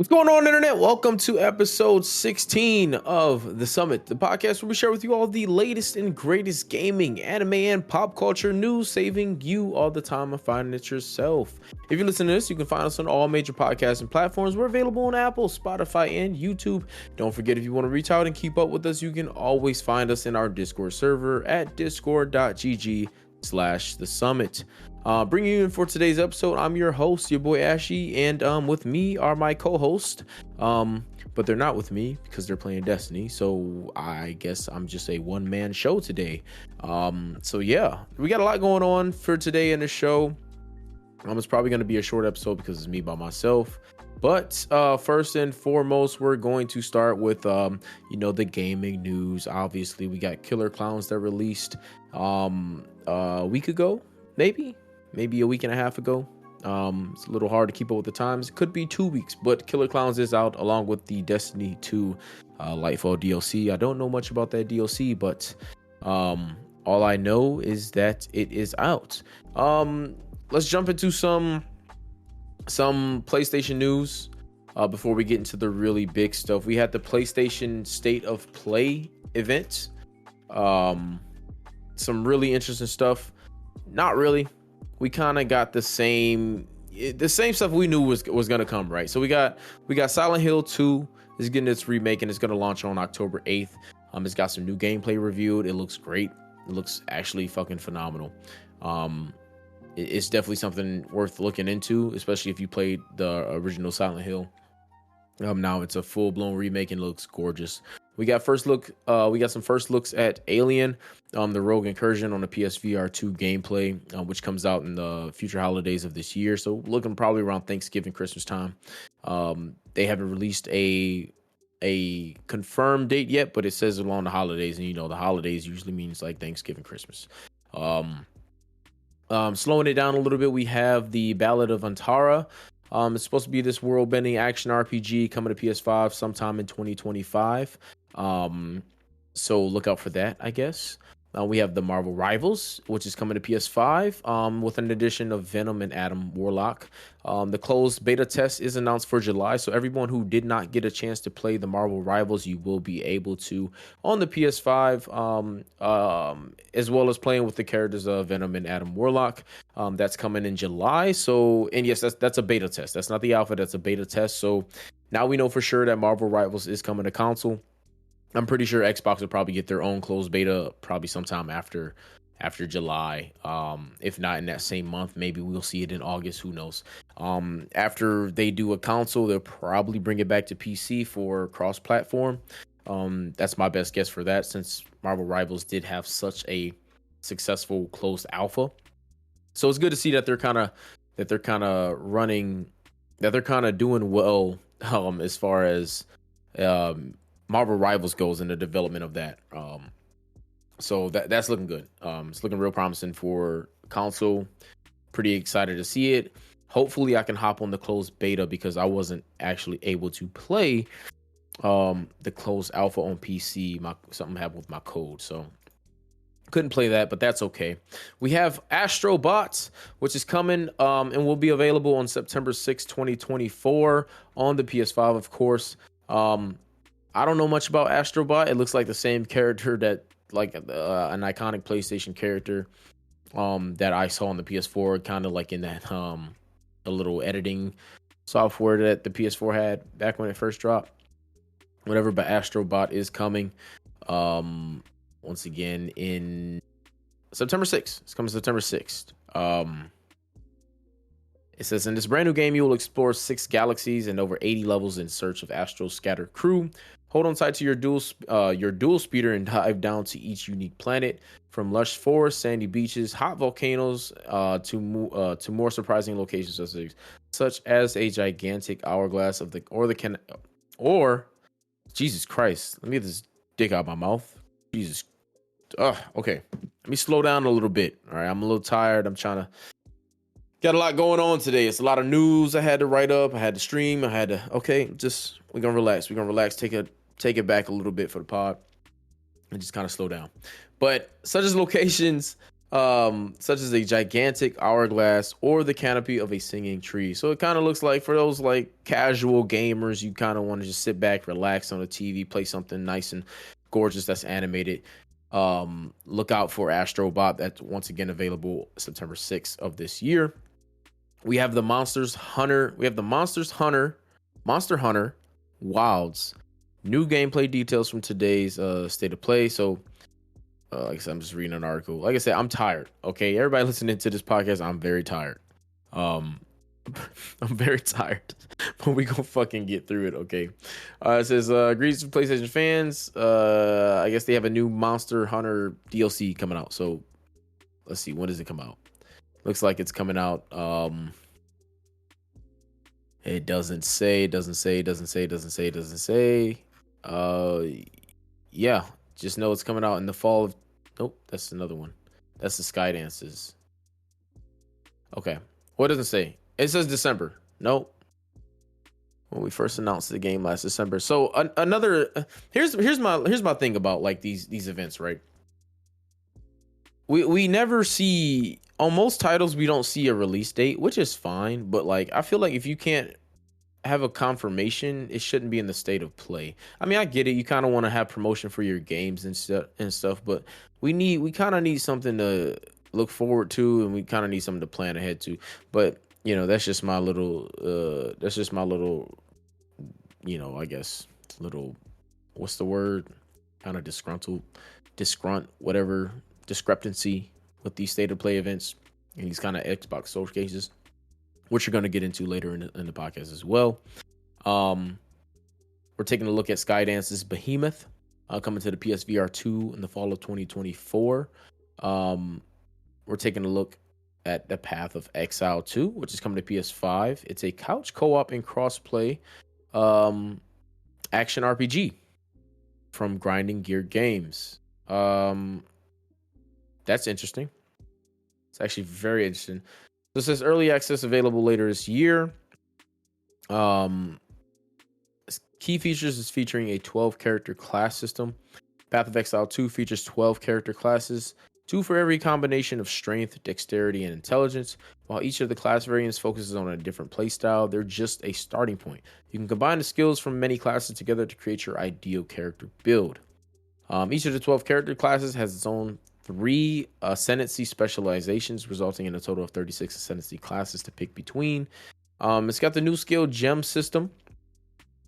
What's going on, internet? Welcome to episode 16 of The Summit, the podcast where we share with you all the latest and greatest gaming, anime, and pop culture news, saving you all the time of finding it yourself. If you listen to this, you can find us on all major podcasting platforms. We're available on Apple, Spotify, and YouTube. Don't forget, if you want to reach out and keep up with us, you can always find us in our Discord server at discord.gg/The Summit. Bringing you in for today's episode, I'm your host, your boy Ashy, and with me are my co-host, but they're not with me because they're playing Destiny, so I guess I'm just a one-man show today. So yeah, we got a lot going on for today in the show. It's probably going to be a short episode because it's me by myself, but first and foremost, we're going to start with the gaming news. Obviously, we got Killer Clowns that released a week ago, maybe a week and a half ago. It's a little hard to keep up with the times. It could be 2 weeks, but Killer Clowns is out along with the Destiny 2 Lightfall DLC. I don't know much about that DLC, but all I know is that it is out. Let's jump into some PlayStation news before we get into the really big stuff. We had the PlayStation State of Play event. Some really interesting stuff. Not really. We kind of got the same stuff we knew was going to come, right? So we got Silent Hill 2 is getting its remake and it's going to launch on October 8th. It's got some new gameplay reviewed. It looks great. It looks actually fucking phenomenal. It's definitely something worth looking into, especially if you played the original Silent Hill. Now it's a full-blown remake and looks gorgeous. We got some first looks at Alien, the Rogue Incursion on the PSVR 2 gameplay, which comes out in the future holidays of this year. So looking probably around Thanksgiving, Christmas time. They haven't released a confirmed date yet, but it says along the holidays, and the holidays usually means like Thanksgiving, Christmas. Slowing it down a little bit, we have the Ballad of Antara. It's supposed to be this world-bending action RPG coming to PS5 sometime in 2025. So look out for that, I guess. We have the Marvel Rivals, which is coming to PS5 with an addition of Venom and Adam Warlock. The closed beta test is announced for July, so everyone who did not get a chance to play the Marvel Rivals, you will be able to on the PS5, as well as playing with the characters of Venom and Adam Warlock. That's coming in July. So, and yes, that's a beta test. That's not the alpha. That's a beta test. So now we know for sure that Marvel Rivals is coming to console. I'm pretty sure Xbox will probably get their own closed beta probably sometime after July. If not in that same month, maybe we'll see it in August. Who knows? After they do a console, they'll probably bring it back to PC for cross-platform. That's my best guess for that, since Marvel Rivals did have such a successful closed alpha. So it's good to see that they're kind of doing well as far as Marvel Rivals goes in the development of that. So that's looking good. It's looking real promising for console. Pretty excited to see it. Hopefully I can hop on the closed beta because I wasn't actually able to play the closed alpha on PC. Something happened with my code, so couldn't play that, but that's okay. We have Astro Bot, which is coming and will be available on September 6, 2024 on the PS5, of course. I don't know much about Astrobot. It looks like the same character that, like an iconic PlayStation character that I saw on the PS4, kind of like in that a little editing software that the PS4 had back when it first dropped. Whatever, but Astrobot is coming once again in September 6th. It's coming September 6th. It says, in this brand new game, you will explore 6 galaxies and over 80 levels in search of Astro's scattered crew. Hold on tight to your dual speeder and dive down to each unique planet, from lush forests, sandy beaches, hot volcanoes, to more surprising locations such as a gigantic hourglass or Jesus Christ. Let me get this dick out of my mouth. Jesus. Okay. Let me slow down a little bit. All right. I'm a little tired. Got a lot going on today. It's a lot of news I had to write up. I had to stream. We're going to relax. Take it back a little bit for the pod and just kind of slow down. But such as locations such as a gigantic hourglass or the canopy of a singing tree. So it kind of looks like for those like casual gamers, you kind of want to just sit back, relax on the TV, play something nice and gorgeous that's animated. Look out for Astrobot. That's once again available September 6th of this year. We have the Monsters Hunter. We have the Monster Hunter Wilds. New gameplay details from today's state of play. So, like I said, I'm just reading an article. Like I said, I'm tired. Okay, everybody listening to this podcast, I'm very tired. Um, I'm very tired, but we gonna fucking get through it. Okay. It says, "Greetings to PlayStation fans. I guess they have a new Monster Hunter DLC coming out. So, let's see, when does it come out? Looks like it's coming out. It doesn't say. Yeah, just know it's coming out in the fall of. Nope, that's another one. That's the Skydances. Okay, what does it say? It says December. Nope. When we first announced the game last December. So another. Here's my thing about like these events, right? We never see on most titles we don't see a release date, which is fine, but like I feel like if you can't have a confirmation, it shouldn't be in the state of play. I mean, I get it. You kind of want to have promotion for your games and stuff, but we kind of need something to look forward to, and we kind of need something to plan ahead to. But that's just my little I guess little, what's the word? Kind of whatever discrepancy with these state of play events and these kind of Xbox showcases, which we're going to get into later in the podcast as well. We're taking a look at Skydance's Behemoth coming to the PSVR 2 in the fall of 2024. We're taking a look at The Path of Exile 2, which is coming to PS5. It's a couch co-op and cross-play action RPG from Grinding Gear Games. That's interesting. It's actually very interesting. So it says early access available later this year. Key features is featuring a 12-character class system. Path of Exile 2 features 12 character classes, 2 for every combination of strength, dexterity, and intelligence. While each of the class variants focuses on a different playstyle, they're just a starting point. You can combine the skills from many classes together to create your ideal character build. Each of the 12 character classes has its own 3 ascendancy specializations, resulting in a total of 36 ascendancy classes to pick between. It's got the new skill gem system.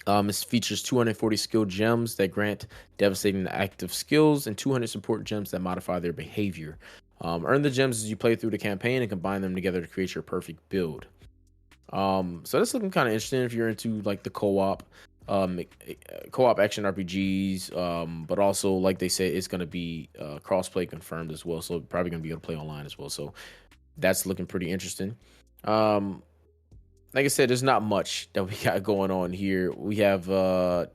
It features 240 skill gems that grant devastating active skills and 200 support gems that modify their behavior. Earn the gems as you play through the campaign and combine them together to create your perfect build. So that's looking kind of interesting if you're into like the co-op action RPGs, but also like they said, it's going to be cross-play confirmed as well, so probably going to be able to play online as well. So that's looking pretty interesting. Like I said, there's not much that we got going on here. We have I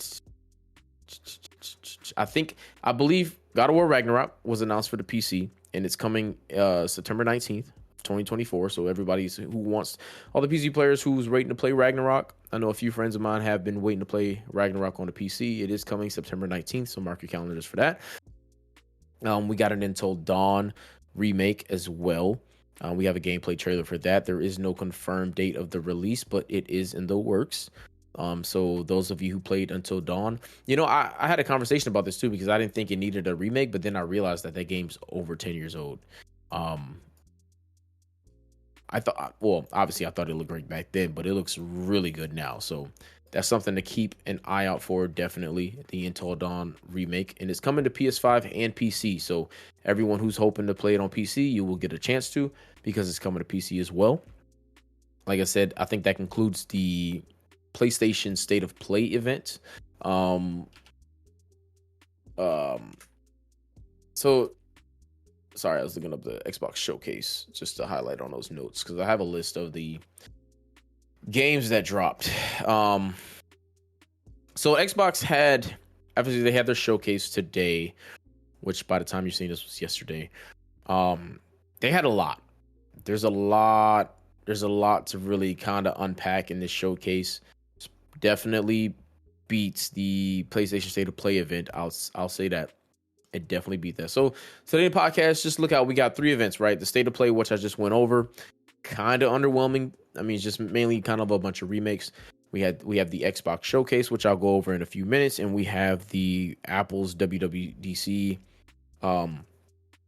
believe God of War Ragnarok was announced for the PC, and it's coming September 19th, 2024. So everybody who wants, all the PC players who's waiting to play Ragnarok, I know a few friends of mine have been waiting to play Ragnarok on the PC. It is coming September 19th, so mark your calendars for that. We got an Until Dawn remake as well. We have a gameplay trailer for that. There is no confirmed date of the release, but it is in the works. So those of you who played Until Dawn, I had a conversation about this too, because I didn't think it needed a remake, but then I realized that game's over 10 years old. Obviously I thought it looked great back then, but it looks really good now. So that's something to keep an eye out for, definitely, the Until Dawn remake. And it's coming to PS5 and PC. So everyone who's hoping to play it on PC, you will get a chance to, because it's coming to PC as well. Like I said, I think that concludes the PlayStation State of Play event. So sorry, I was looking up the Xbox Showcase just to highlight on those notes, because I have a list of the games that dropped. So Xbox had, obviously they had their showcase today, which by the time you're seeing this was yesterday. They had a lot. There's a lot to really kind of unpack in this showcase. Definitely beats the PlayStation State of Play event. I'll say that. It definitely beat that. So today podcast, just look out. We got 3 events, right? The state of play, which I just went over, kind of underwhelming. I mean, it's just mainly kind of a bunch of remakes. We have the Xbox Showcase, which I'll go over in a few minutes, and we have the Apple's WWDC,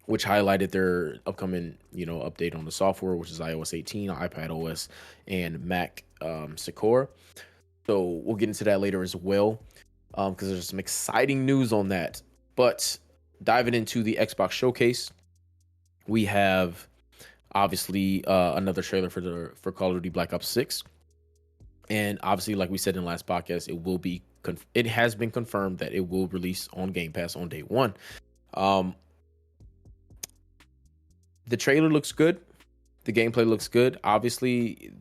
which highlighted their upcoming update on the software, which is iOS 18, iPad OS, and Mac Sakura. So we'll get into that later as well, because there's some exciting news on that. But diving into the Xbox Showcase, we have obviously another trailer for Call of Duty Black Ops 6, and obviously, like we said in the last podcast, it has been confirmed that it will release on Game Pass on day one. The trailer looks good. The gameplay looks good. Obviously,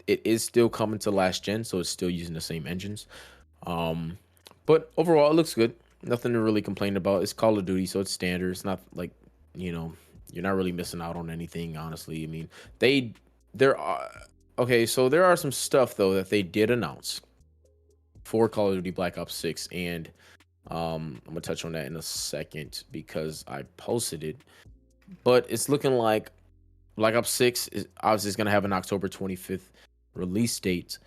it is still coming to last gen, so it's still using the same engines. But overall, it looks good. Nothing to really complain about. It's Call of Duty, so it's standard. It's not like, you're not really missing out on anything, honestly. I mean, there are some stuff though that they did announce for Call of Duty Black Ops 6, and I'm gonna touch on that in a second because I posted it. But it's looking like Black Ops 6 is obviously going to have an October 25th release date.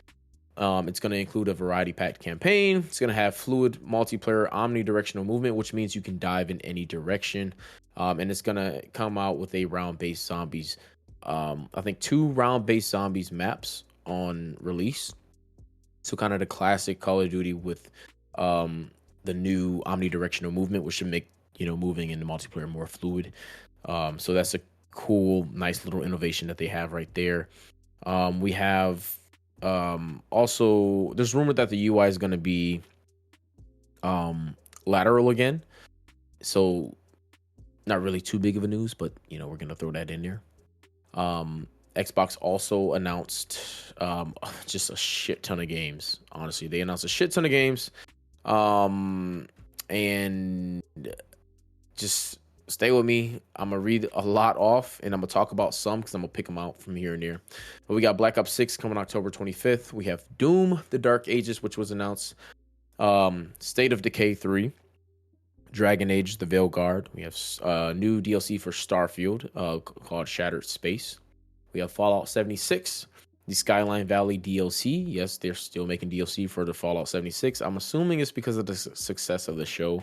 It's going to include a variety packed campaign. It's going to have fluid multiplayer omnidirectional movement, which means you can dive in any direction. And it's going to come out with a round-based zombies. I think 2 round-based zombies maps on release. So kind of the classic Call of Duty with the new omnidirectional movement, which should make moving in the multiplayer more fluid. So that's a cool, nice little innovation that they have right there. We have also, there's rumor that the UI is going to be lateral again. So not really too big of a news, but we're going to throw that in there. Xbox also announced just a shit ton of games. Honestly, they announced a shit ton of games. And just stay with me. I'm going to read a lot off, and I'm going to talk about some because I'm going to pick them out from here and there. But we got Black Ops 6 coming October 25th. We have Doom, The Dark Ages, which was announced. State of Decay 3. Dragon Age, The Veil Guard. We have new DLC for Starfield called Shattered Space. We have Fallout 76. The Skyline Valley DLC. Yes, they're still making DLC for the Fallout 76. I'm assuming it's because of the success of the show.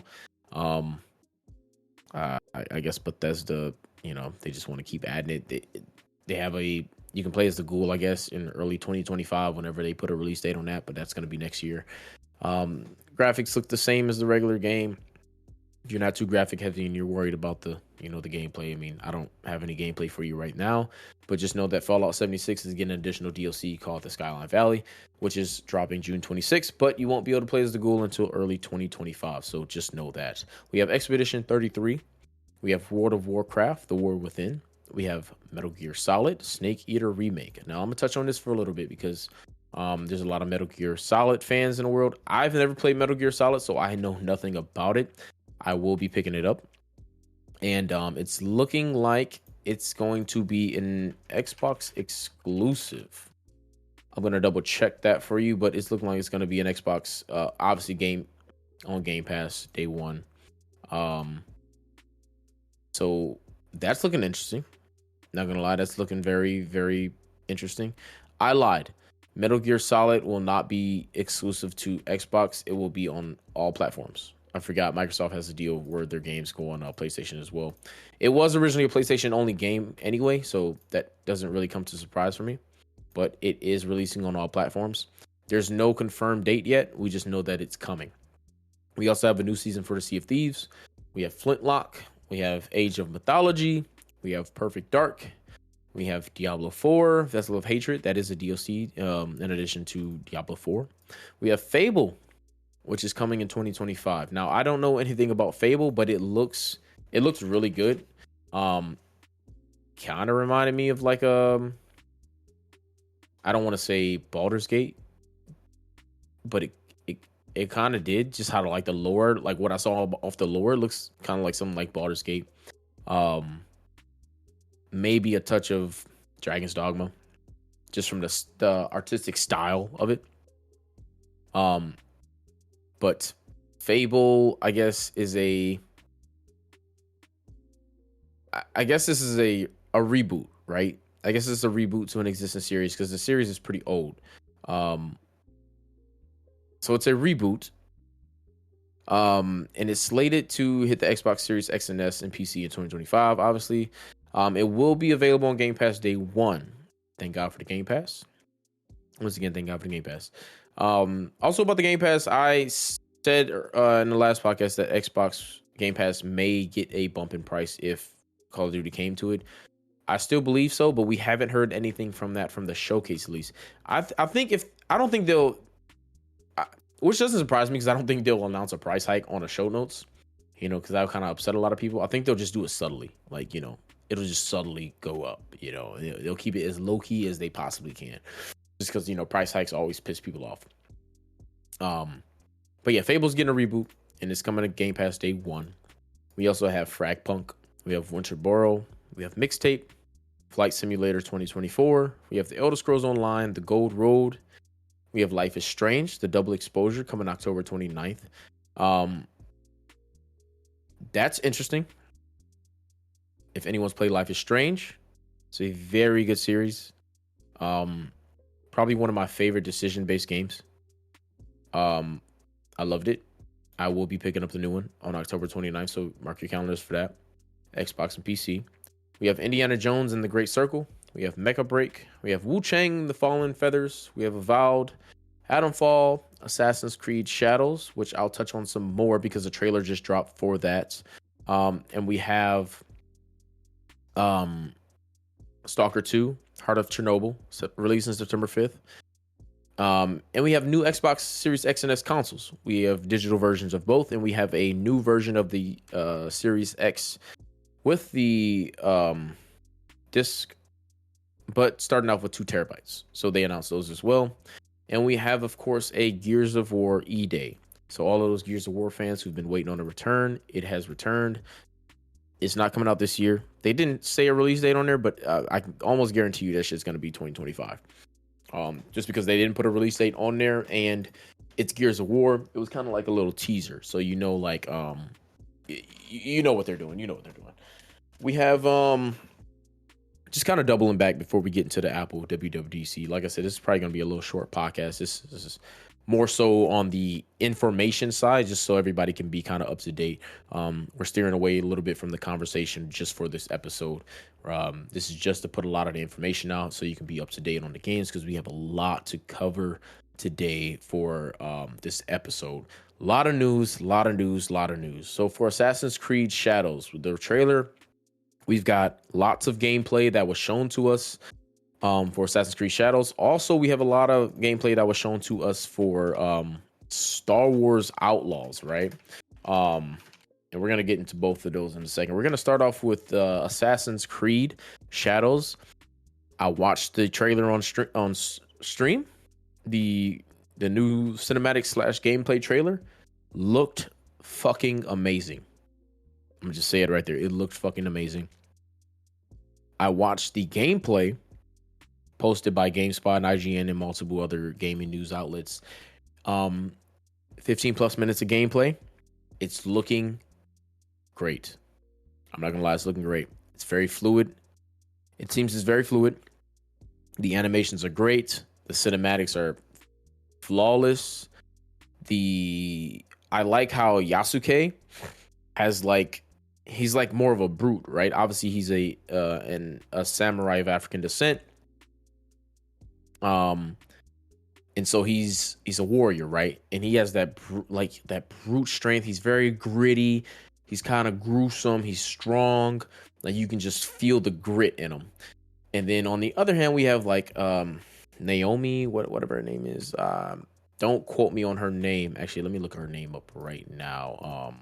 I guess Bethesda, they just want to keep adding it. They have you can play as the Ghoul, I guess, in early 2025 whenever they put a release date on that, but that's going to be next year. Graphics look the same as the regular game. If you're not too graphic heavy and you're worried about the gameplay, I mean, I don't have any gameplay for you right now, but just know that Fallout 76 is getting an additional DLC called the Skyline Valley, which is dropping June 26th, but you won't be able to play as the Ghoul until early 2025, so just know that. We have Expedition 33. We have World of Warcraft, The War Within. We have Metal Gear Solid, Snake Eater Remake. Now, I'm going to touch on this for a little bit because there's a lot of Metal Gear Solid fans in the world. I've never played Metal Gear Solid, so I know nothing about it. I will be picking it up. And it's looking like it's going to be an Xbox exclusive. I'm going to double check that for you, but it's looking like it's going to be an Xbox, obviously, game on Game Pass day one. So that's looking interesting. Not gonna lie, that's looking very, very interesting. I lied. Metal Gear Solid will not be exclusive to Xbox. It will be on all platforms. I forgot Microsoft has a deal where their games go on PlayStation as well. It was originally a PlayStation only game anyway, so that doesn't really come to surprise for me. But it is releasing on all platforms. There's no confirmed date yet. We just know that it's coming. We also have a new season for the Sea of Thieves. We have Flintlock. We have Age of Mythology. We have Perfect Dark. We have Diablo 4, Vessel of Hatred. That is a DLC in addition to Diablo 4. We have Fable, which is coming in 2025. Now, I don't know anything about Fable, but it looks really good. Kind of reminded me of like I don't want to say Baldur's Gate, but it kind of did. Just how like the lore, like what I saw off the lore, looks kind of like something like Baldur's Gate. Maybe a touch of Dragon's Dogma, just from the artistic style of it. But Fable, I guess, is a I guess this is a reboot, right? I guess it's a reboot to an existing series because the series is pretty old. Um, so it's a reboot. And it's slated to hit the Xbox Series X and S and PC in 2025. Obviously, it will be available on Game Pass day one. Thank God for the Game Pass. Once again, thank God for the Game Pass. Also about the Game Pass, I said in the last podcast that Xbox Game Pass may get a bump in price if Call of Duty came to it. I still believe so, but we haven't heard anything from that from the showcase at least. I think if I don't think they'll, which doesn't surprise me because I don't think they'll announce a price hike on the show notes. Because that would kind of upset a lot of people. I think they'll just do it subtly, like it'll just subtly go up. They'll keep it as low key as they possibly can, just because price hikes always piss people off. But yeah, Fable's getting a reboot and it's coming to Game Pass day one. We also have Fragpunk, we have Winterboro, we have Mixtape, Flight Simulator 2024, we have The Elder Scrolls Online, The Gold Road, we have Life is Strange, the double exposure coming October 29th. That's interesting. If anyone's played Life is Strange, it's a very good series. Probably one of my favorite decision-based games. I loved it. I will be picking up the new one on October 29th, so mark your calendars for that. Xbox and PC. We have Indiana Jones and the Great Circle. We have Mecha Break. We have Wu Chang, The Fallen Feathers. We have Avowed, Atomfall, Assassin's Creed Shadows, which I'll touch on some more because the trailer just dropped for that. And we have Stalker 2, Heart of Chernobyl, releasing September 5th. And we have new Xbox Series X and S consoles. We have digital versions of both, and we have a new version of the Series X with the disc, but starting off with 2 terabytes. So they announced those as well. And we have, of course, a Gears of War E-Day. So all of those Gears of War fans who've been waiting on a return, it has returned. It's not coming out this year. They didn't say a release date on there, but I can almost guarantee you that shit's going to be 2025. Just because they didn't put a release date on there, and it's Gears of War. It was kind of like a little teaser, so you know what they're doing. You know what they're doing. We have just kind of doubling back before we get into the Apple WWDC. Like I said, this is probably going to be a little short podcast. This is more so on the information side, just so everybody can be kind of up to date. We're steering away a little bit from the conversation just for this episode. This is just to put a lot of the information out so you can be up to date on the games, because we have a lot to cover today for this episode. A lot of news. So for Assassin's Creed Shadows, with the trailer, we've got lots of gameplay that was shown to us for Assassin's Creed Shadows. Also, we have a lot of gameplay that was shown to us for Star Wars Outlaws, right? And we're going to get into both of those in a second. We're going to start off with Assassin's Creed Shadows. I watched the trailer on stream. The new cinematic / gameplay trailer looked fucking amazing. I'm going to just say it right there. It looked fucking amazing. I watched the gameplay posted by GameSpot and IGN and multiple other gaming news outlets. 15 plus minutes of gameplay. It's looking great. I'm not gonna lie, it's looking great. It's very fluid. It seems it's very fluid. The animations are great. The cinematics are flawless. I like how Yasuke has he's like more of a brute, right? Obviously he's a samurai of African descent. And so he's a warrior, right? And he has that brute strength. He's very gritty. He's kind of gruesome. He's strong. Like you can just feel the grit in him. And then on the other hand, we have Naomi, whatever her name is. Don't quote me on her name. Actually, let me look her name up right now.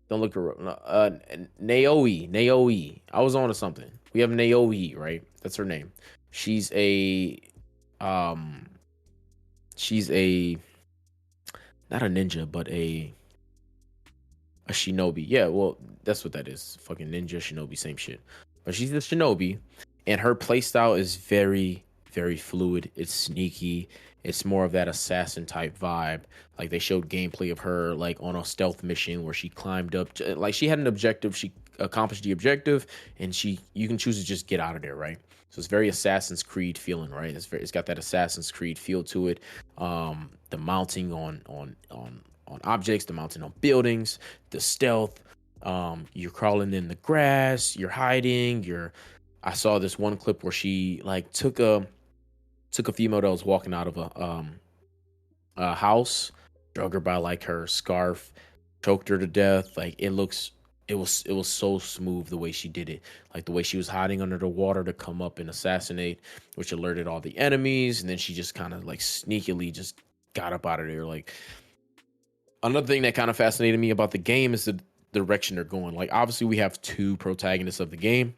Don't look her up. Naoi. I was on to something. We have Naoi, right? That's her name. She's a not a ninja, but a shinobi. Yeah, well, that's what that is. Fucking ninja, shinobi, same shit. But she's a shinobi, and her playstyle is very, very fluid. It's sneaky. It's more of that assassin type vibe. Like they showed gameplay of her like on a stealth mission where she climbed up, like she had an objective. She accomplished the objective, and you can choose to just get out of there, right? So it's very Assassin's Creed feeling, right? It's got that Assassin's Creed feel to it. The mounting on objects, the mounting on buildings, the stealth. You're crawling in the grass, you're hiding, I saw this one clip where she like took a female that was walking out of a house, drug her by like her scarf, choked her to death. Like it was so smooth the way she did it. Like the way she was hiding under the water to come up and assassinate, which alerted all the enemies, and then she just kind of like sneakily just got up out of there. Like another thing that kind of fascinated me about the game is the direction they're going. Like obviously we have two protagonists of the game,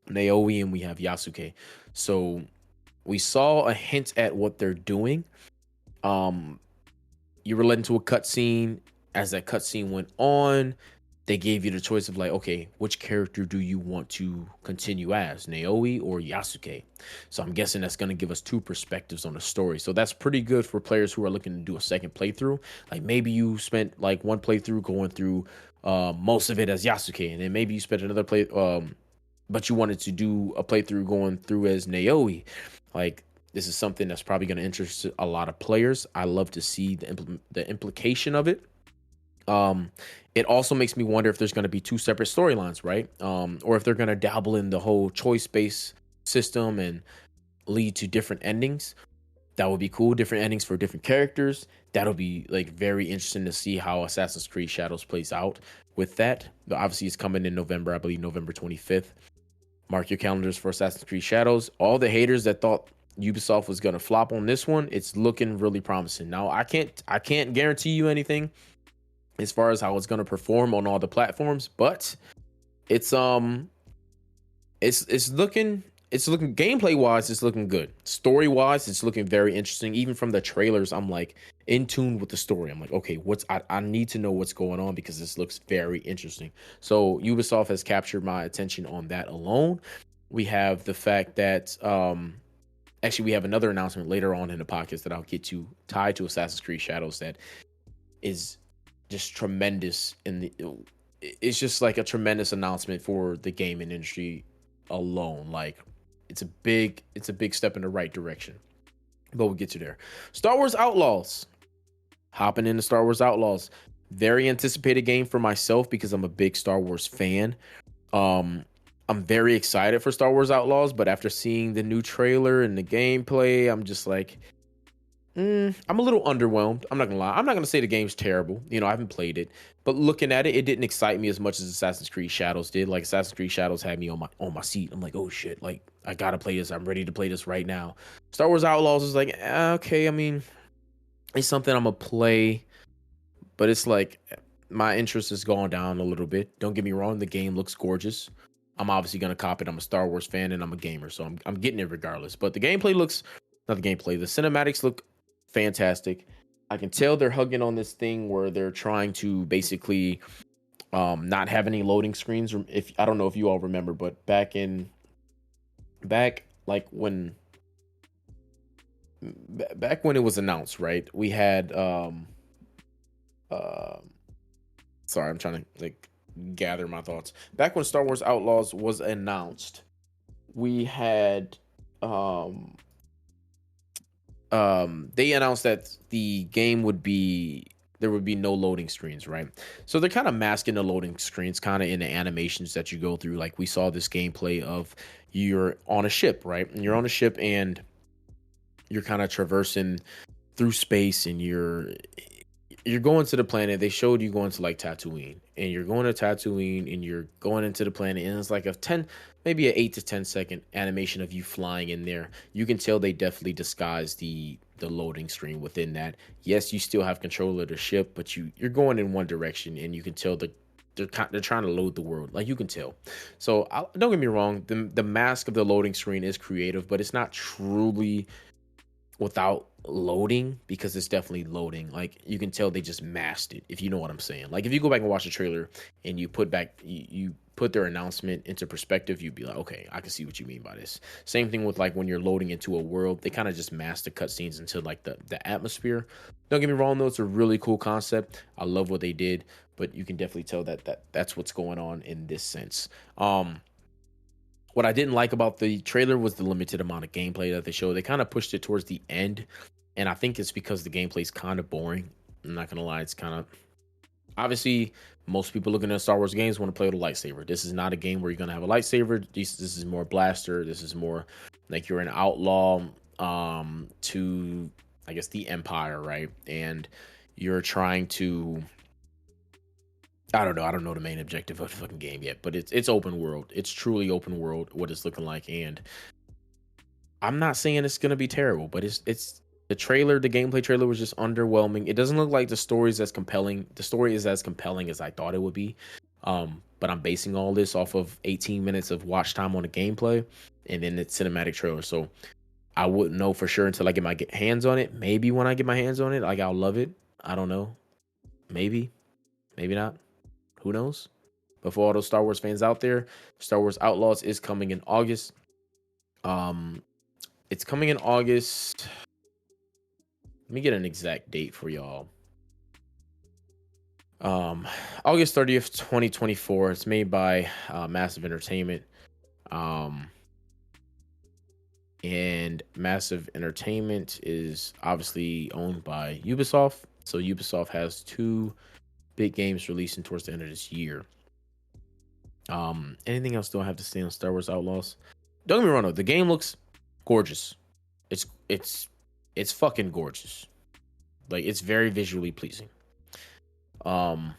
Naomi and we have Yasuke. So we saw a hint at what they're doing. You were led into a cutscene. As that cutscene went on, they gave you the choice of like, okay, which character do you want to continue as, Naomi or Yasuke? So I'm guessing that's going to give us two perspectives on the story. So that's pretty good for players who are looking to do a second playthrough. Like maybe you spent like one playthrough going through most of it as Yasuke, and then maybe you spent another but you wanted to do a playthrough going through as Naomi. Like this is something that's probably going to interest a lot of players. I love to see the implication of it. It also makes me wonder if there's going to be two separate storylines, right? Or if they're going to dabble in the whole choice-based system and lead to different endings. That would be cool. Different endings for different characters. That'll be like very interesting to see how Assassin's Creed Shadows plays out with that. But obviously, it's coming in November, I believe November 25th. Mark your calendars for Assassin's Creed Shadows. All the haters that thought Ubisoft was going to flop on this one, it's looking really promising. Now, I can't guarantee you anything as far as how it's going to perform on all the platforms, but it's looking gameplay wise, it's looking good. Story wise, it's looking very interesting. Even from the trailers, I'm like in tune with the story. I'm like, okay, I need to know what's going on because this looks very interesting. So Ubisoft has captured my attention on that alone. We have the fact that actually we have another announcement later on in the podcast that I'll get to tied to Assassin's Creed Shadows that is just tremendous. It's just like a tremendous announcement for the gaming industry alone. Like it's a big step in the right direction, but we'll get to there. Star Wars Outlaws, hopping into Star Wars Outlaws, very anticipated game for myself because I'm a big Star Wars fan. I'm very excited for Star Wars Outlaws, but after seeing the new trailer and the gameplay, I'm just like, I'm a little underwhelmed. I'm not gonna lie. I'm not gonna say the game's terrible. You know, I haven't played it, but looking at it, it didn't excite me as much as Assassin's Creed Shadows did. Like Assassin's Creed Shadows had me on my seat. I'm like, oh shit, like I gotta play this. I'm ready to play this right now. Star Wars Outlaws is like, okay. I mean, it's something I'm gonna play, but it's like my interest has gone down a little bit. Don't get me wrong, the game looks gorgeous. I'm obviously gonna cop it. I'm a Star Wars fan and I'm a gamer, so I'm getting it regardless. But the gameplay looks, not the gameplay, the cinematics look fantastic. I can tell they're hugging on this thing where they're trying to basically not have any loading screens. If I don't know if you all remember, but back like when it was announced, right? We had sorry, I'm trying to like gather my thoughts. Back when Star Wars Outlaws was announced, we had they announced that the game there would be no loading screens, right? So they're kind of masking the loading screens kind of in the animations that you go through. Like we saw this gameplay of you're on a ship, right? And you're on a ship and you're kind of traversing through space and you're going to the planet. They showed you going to like Tatooine, and you're going to Tatooine and you're going into the planet, and it's like maybe an 8 to 10 second animation of you flying in there. You can tell they definitely disguised the loading screen within that. Yes, you still have control of the ship, but you're going in one direction, and you can tell they're trying to load the world. Like you can tell. So don't get me wrong, the mask of the loading screen is creative, but it's not truly without loading, because it's definitely loading. Like you can tell they just masked it, if you know what I'm saying. Like if you go back and watch the trailer and you put put their announcement into perspective, you'd be like, okay, I can see what you mean by this. Same thing with like when you're loading into a world, they kind of just mask the cutscenes into like the atmosphere. Don't get me wrong, though, it's a really cool concept. I love what they did, but you can definitely tell that's what's going on in this sense. What I didn't like about the trailer was the limited amount of gameplay that they showed. They kind of pushed it towards the end, and I think it's because the gameplay is kind of boring. I'm not gonna lie, it's kind of obviously most people looking at Star Wars games want to play with a lightsaber. This is not a game where you're gonna have a lightsaber. This is more blaster. This is more like you're an outlaw to I guess the Empire, right? And you're trying to I don't know. I don't know the main objective of the fucking game yet, but it's open world. It's truly open world. What it's looking like, and I'm not saying it's gonna be terrible, but it's the trailer. The gameplay trailer was just underwhelming. It doesn't look like the story is as compelling. The story is as compelling as I thought it would be. But I'm basing all this off of 18 minutes of watch time on the gameplay, and then the cinematic trailer. So I wouldn't know for sure until I get my hands on it. Maybe when I get my hands on it, like I'll love it. I don't know. Maybe, maybe not. Who knows? But for all those Star Wars fans out there, Star Wars Outlaws is coming in August. It's coming in August. Let me get an exact date for y'all. August 30th, 2024. It's made by Massive Entertainment. And Massive Entertainment is obviously owned by Ubisoft. So Ubisoft has two big games releasing towards the end of this year. Anything else do I have to say on Star Wars Outlaws? Don't get me wrong though, the game looks gorgeous. It's fucking gorgeous. Like it's very visually pleasing. I'm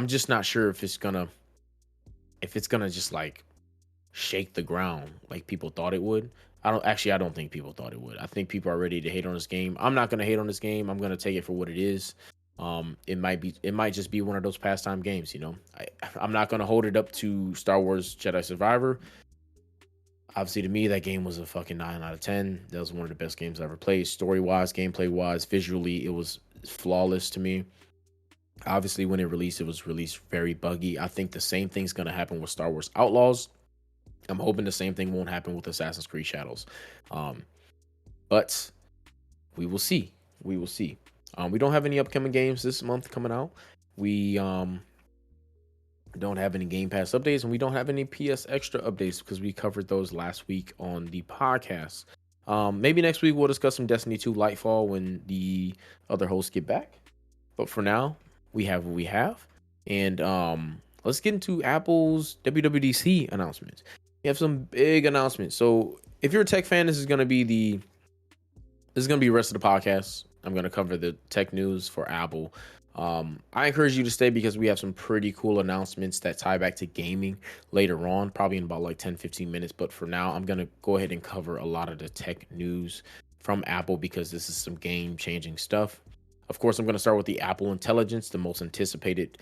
just not sure if it's gonna just like shake the ground like people thought it would. I don't think people thought it would. I think people are ready to hate on this game. I'm not gonna hate on this game. I'm gonna take it for what it is. It might just be one of those pastime games, you know. I'm not gonna hold it up to Star Wars Jedi Survivor. Obviously, to me, that game was a fucking 9 out of 10. That was one of the best games I ever played. Story-wise, gameplay-wise, visually, it was flawless to me. Obviously, when it was released very buggy. I think the same thing's gonna happen with Star Wars Outlaws. I'm hoping the same thing won't happen with Assassin's Creed Shadows. But we will see. We will see. We don't have any upcoming games this month coming out. We don't have any Game Pass updates, and we don't have any PS Extra updates because we covered those last week on the podcast. Maybe next week we'll discuss some Destiny 2 Lightfall when the other hosts get back. But for now, we have what we have. And let's get into Apple's WWDC announcements. We have some big announcements. So if you're a tech fan, this is gonna be the rest of the podcast. I'm gonna cover the tech news for Apple. I encourage you to stay because we have some pretty cool announcements that tie back to gaming later on, probably in about like 10-15 minutes. But for now, I'm gonna go ahead and cover a lot of the tech news from Apple because this is some game-changing stuff. Of course, I'm gonna start with the Apple Intelligence, the most anticipated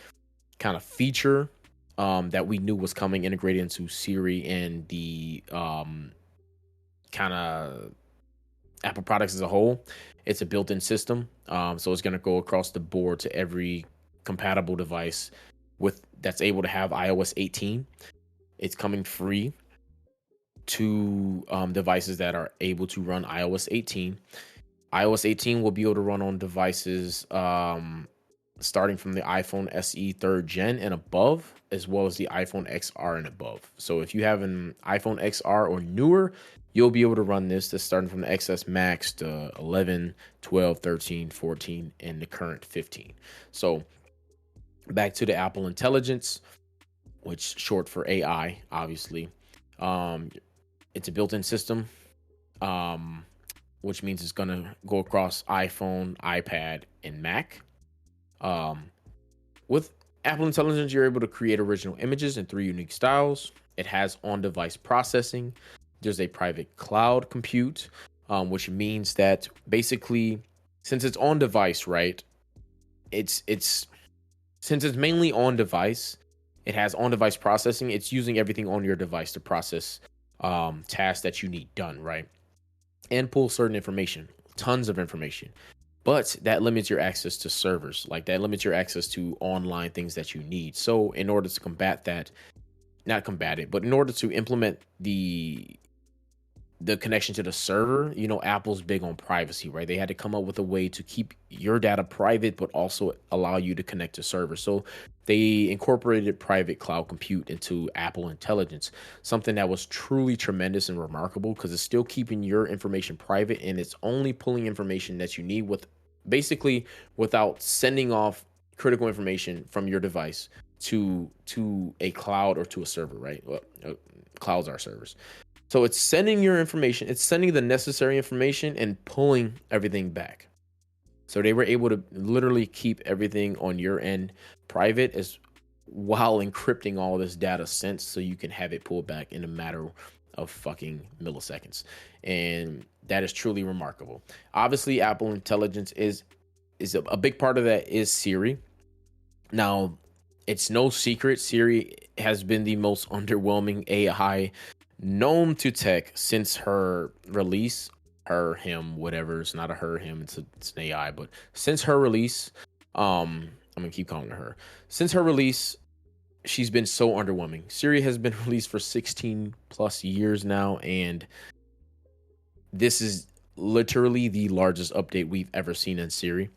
kind of feature that we knew was coming, integrated into Siri and the kind of Apple products as a whole. It's a built-in system, so it's going to go across the board to every compatible device that's able to have iOS 18. It's coming free to devices that are able to run iOS 18. iOS 18 will be able to run on devices starting from the iPhone SE 3rd gen and above, as well as the iPhone XR and above. So if you have an iPhone XR or newer, you'll be able to run this. That's starting from the XS Max to 11, 12, 13, 14, and the current 15. So back to the Apple Intelligence, which short for AI, obviously. It's a built-in system, which means it's going to go across iPhone, iPad, and Mac. With Apple Intelligence, you're able to create original images in 3 unique styles. It has on-device processing. There's a private cloud compute, which means that basically, since it's on device, right? Since it's mainly on device, it has on device processing. It's using everything on your device to process tasks that you need done, right? And pull certain information, tons of information. but that limits your access to servers. Like that limits your access to online things that you need. So in order to combat that, not combat it, but in order to implement the connection to the server, Apple's big on privacy, right? They had to come up with a way to keep your data private, but also allow you to connect to servers. So they incorporated private cloud compute into Apple Intelligence, something that was truly tremendous and remarkable because it's still keeping your information private and it's only pulling information that you need with basically without sending off critical information from your device to a cloud or to a server, right? Well, clouds are servers. So it's sending your information, it's sending the necessary information and pulling everything back. So they were able to literally keep everything on your end private as while encrypting all this data sent so you can have it pulled back in a matter of fucking milliseconds. And that is truly remarkable. Obviously, Apple Intelligence is a big part of that is Siri. Now, it's no secret Siri has been the most underwhelming AI known to tech since her release. Her, him, whatever. It's not a her, him. It's an AI. But since her release, I'm gonna keep calling her. Since her release, she's been so underwhelming. Siri has been released for 16 plus years now, and this is literally the largest update we've ever seen in Siri.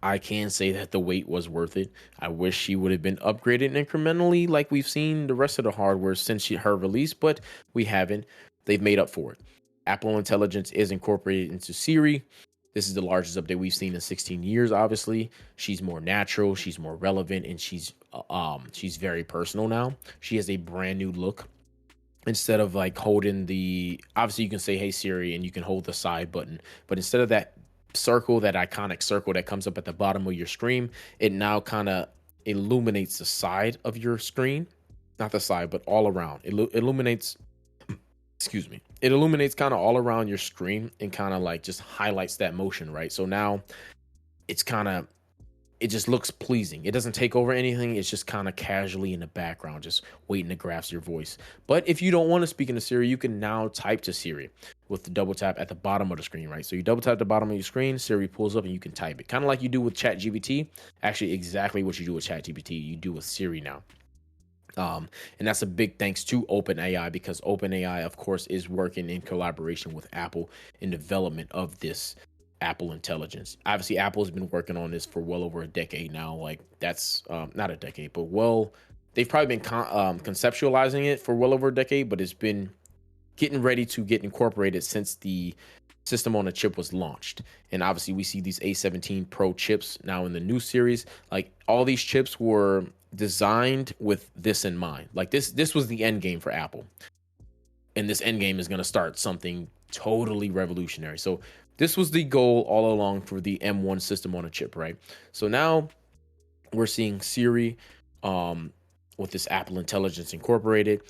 I can say that the wait was worth it. I wish she would have been upgraded incrementally like we've seen the rest of the hardware since her release, but we haven't. They've made up for it. Apple Intelligence is incorporated into Siri. This is the largest update we've seen in 16 years, obviously. She's more natural, she's more relevant, and she's very personal now. She has a brand new look. Instead of like holding obviously you can say, hey Siri, and you can hold the side button, but instead of that circle, that iconic circle that comes up at the bottom of your screen, it now kind of illuminates the side of your screen, not the side, but all around. It illuminates, excuse me, it illuminates kind of all around your screen and kind of like just highlights that motion, right? So now it's it just looks pleasing. It doesn't take over anything. It's just kind of casually in the background, just waiting to grasp your voice. But if you don't want to speak into Siri, you can now type to Siri with the double tap at the bottom of the screen, right? So you double tap the bottom of your screen, Siri pulls up and you can type it. Kind of like you do with ChatGPT. Actually, exactly what you do with ChatGPT, you do with Siri now. And that's a big thanks to OpenAI, because OpenAI, of course, is working in collaboration with Apple in development of this Apple Intelligence. Obviously, Apple's been working on this for well over a decade now. Like that's not a decade, but they've probably been conceptualizing it for well over a decade, but it's been getting ready to get incorporated since the system on a chip was launched. And obviously, we see these A17 Pro chips now in the new series. Like all these chips were designed with this in mind. Like this was the end game for Apple, and this end game is going to start something totally revolutionary. So this was the goal all along for the M1 system on a chip, right? So now we're seeing Siri with this Apple Intelligence incorporated.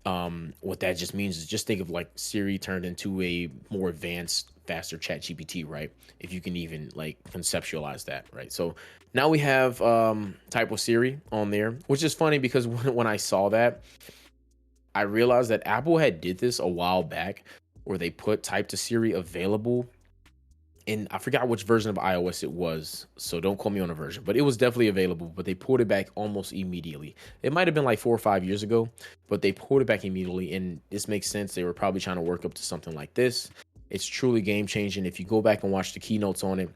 What that just means is just think of like Siri turned into a more advanced, faster ChatGPT, right? If you can even like conceptualize that, right? So now we have Type with Siri on there, which is funny because when I saw that, I realized that Apple had did this a while back where they put Type to Siri available in, I forgot which version of iOS it was, so don't quote me on a version, but it was definitely available, but they pulled it back almost immediately. It might have been like 4 or 5 years ago, but they pulled it back immediately, and this makes sense. They were probably trying to work up to something like this. It's truly game changing. If you go back and watch the keynotes on it,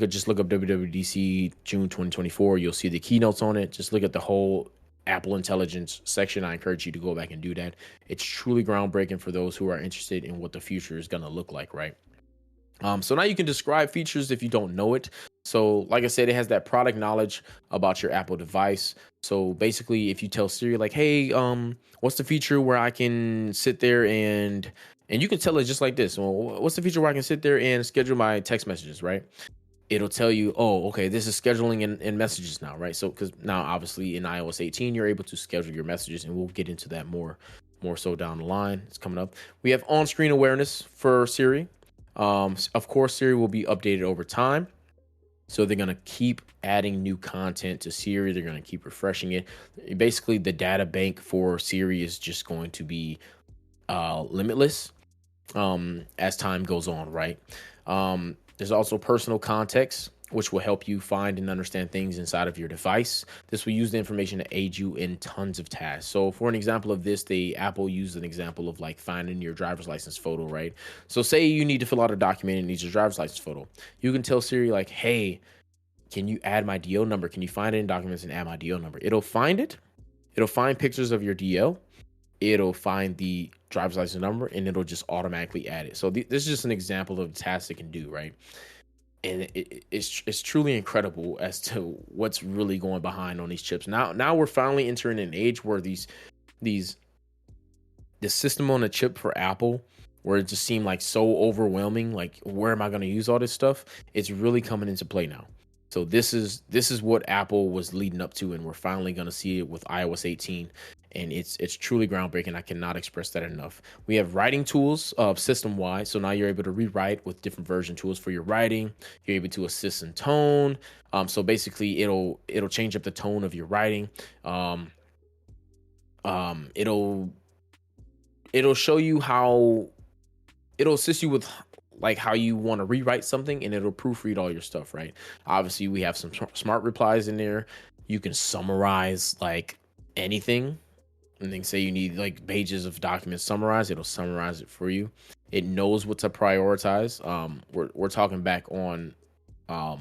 just look up WWDC June 2024. You'll see the keynotes on it. Just look at the whole Apple Intelligence section. I encourage you to go back and do that. It's truly groundbreaking for those who are interested in what the future is going to look like, right? So now you can describe features if you don't know it. So like I said, it has that product knowledge about your Apple device. So basically, if you tell Siri like, hey, what's the feature where I can sit there and you can tell it just like this. Well, what's the feature where I can sit there and schedule my text messages, right? It'll tell you, oh, okay, this is scheduling in messages now, right? So because now obviously in iOS 18, you're able to schedule your messages, and we'll get into that more so down the line. It's coming up. We have on-screen awareness for Siri. Of course, Siri will be updated over time. So they're going to keep adding new content to Siri. They're going to keep refreshing it. Basically, the data bank for Siri is just going to be limitless as time goes on, right? There's also personal context, which will help you find and understand things inside of your device. This will use the information to aid you in tons of tasks. So for an example of this, the Apple used an example of like finding your driver's license photo, right? So say you need to fill out a document and it needs your driver's license photo. You can tell Siri like, hey, can you add my DO number? Can you find it in documents and add my DO number? It'll find it. It'll find pictures of your DO. It'll find the driver's license number and it'll just automatically add it. So this is just an example of the tasks it can do, right? And it's truly incredible as to what's really going behind on these chips. Now we're finally entering an age where the system on a chip for Apple, where it just seemed like so overwhelming, like where am I going to use all this stuff? It's really coming into play now. So this is what Apple was leading up to, and we're finally going to see it with iOS 18, and it's truly groundbreaking. I cannot express that enough. We have writing tools system-wide, so now you're able to rewrite with different version tools for your writing. You're able to assist in tone. So basically, it'll change up the tone of your writing. It'll show you how. It'll assist you with like how you want to rewrite something, and it'll proofread all your stuff, right? Obviously, we have some smart replies in there. You can summarize like anything, and then say you need like pages of documents summarized. It'll summarize it for you. It knows what to prioritize. We're talking back on now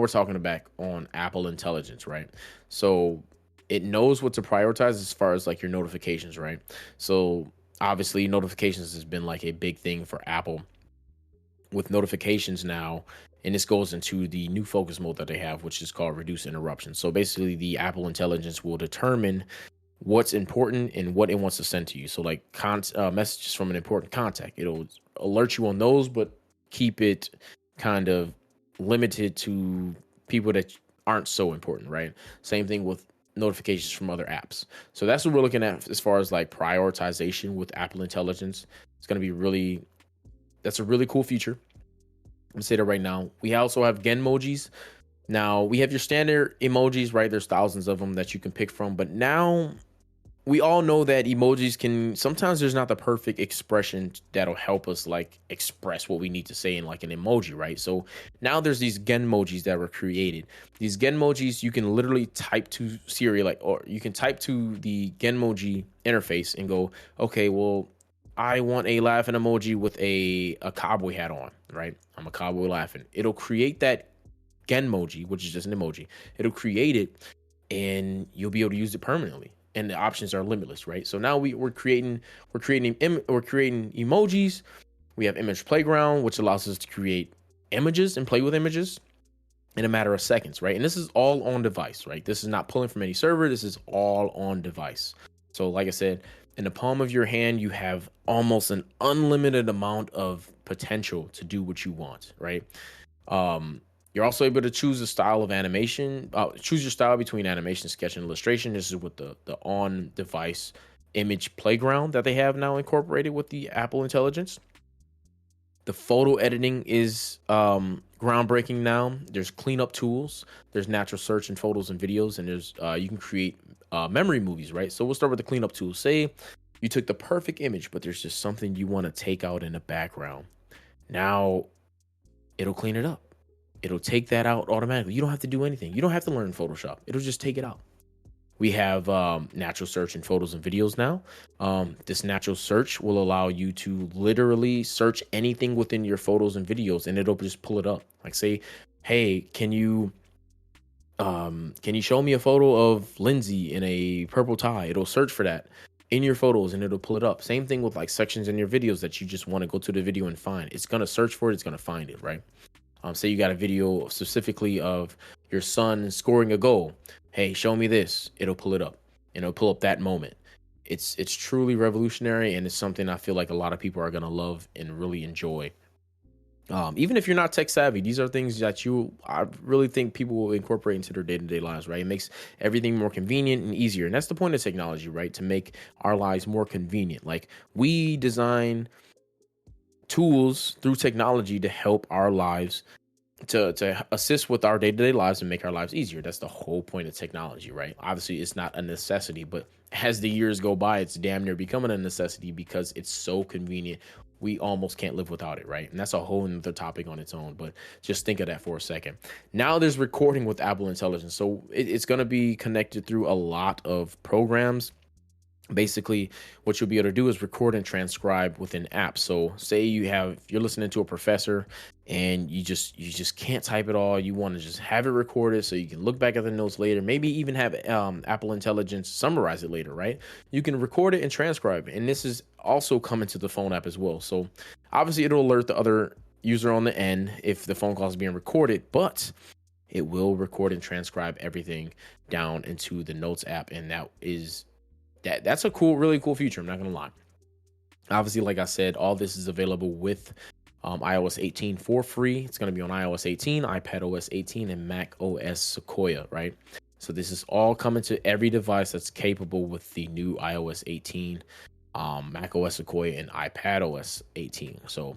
we're talking back on Apple Intelligence, right? So it knows what to prioritize as far as like your notifications, right? So obviously notifications has been like a big thing for Apple with notifications now, and this goes into the new focus mode that they have, which is called reduce interruptions. So basically the Apple Intelligence will determine what's important and what it wants to send to you. So like messages from an important contact, it'll alert you on those, but keep it kind of limited to people that aren't so important, right? Same thing with notifications from other apps. So that's what we're looking at as far as like prioritization with Apple Intelligence. It's going to be that's a really cool feature. I'm gonna say that right now. We also have Genmojis. Now we have your standard emojis, right? There's thousands of them that you can pick from, but now we all know that emojis can sometimes there's not the perfect expression that'll help us like express what we need to say in like an emoji, right? So now there's these Genmojis that were created. These Genmojis you can literally type to Siri, like, or you can type to the Genmoji interface and go, okay, well, I want a laughing emoji with a cowboy hat on, right? I'm a cowboy laughing. It'll create that Genmoji, which is just an emoji. It'll create it and you'll be able to use it permanently. And the options are limitless, right? So now we're creating emojis. We have Image Playground, which allows us to create images and play with images in a matter of seconds, right? And this is all on device, right? This is not pulling from any server. This is all on device. So like I said, in the palm of your hand, you have almost an unlimited amount of potential to do what you want, right? You're also able to choose a style of animation, choose your style between animation, sketch, and illustration. This is with the on-device image playground that they have now incorporated with the Apple Intelligence. The photo editing is groundbreaking now. There's cleanup tools. There's natural search in photos and videos, and there's you can create memory movies, right? So we'll start with the cleanup tool. Say you took the perfect image, but there's just something you want to take out in the background. Now it'll clean it up. It'll take that out automatically. You don't have to do anything. You don't have to learn Photoshop. It'll just take it out. We have natural search in photos and videos now. This natural search will allow you to literally search anything within your photos and videos, and it'll just pull it up. Like say, hey, can you show me a photo of Lindsay in a purple tie? It'll search for that in your photos and it'll pull it up. Same thing with like sections in your videos that you just want to go to the video and find. It's going to search for it. It's going to find it, right? Say you got a video specifically of your son scoring a goal. Hey, show me this. It'll pull it up and it'll pull up that moment. It's truly revolutionary, and it's something I feel like a lot of people are going to love and really enjoy. Even if you're not tech savvy, these are things that I really think people will incorporate into their day-to-day lives, right? It makes everything more convenient and easier. And that's the point of technology, right? To make our lives more convenient. Like we design tools through technology to help our lives, to assist with our day-to-day lives and make our lives easier. That's the whole point of technology, right? Obviously, it's not a necessity, but as the years go by, it's damn near becoming a necessity because it's so convenient. We almost can't live without it, right? And that's a whole nother topic on its own. But just think of that for a second. Now there's recording with Apple Intelligence. So it's going to be connected through a lot of programs. Basically, what you'll be able to do is record and transcribe within apps. So say you're listening to a professor and you just can't type it all. You want to just have it recorded so you can look back at the notes later, maybe even have Apple Intelligence summarize it later, right? You can record it and transcribe it. And this is also coming to the phone app as well. So obviously it'll alert the other user on the end if the phone call is being recorded, but it will record and transcribe everything down into the notes app. And that's a really cool feature. I'm not going to lie. Obviously, like I said, all this is available with iOS 18 for free. It's going to be on iOS 18, iPadOS 18, and Mac OS Sequoia, right? So this is all coming to every device that's capable with the new iOS 18, Mac OS Sequoia, and iPadOS 18. So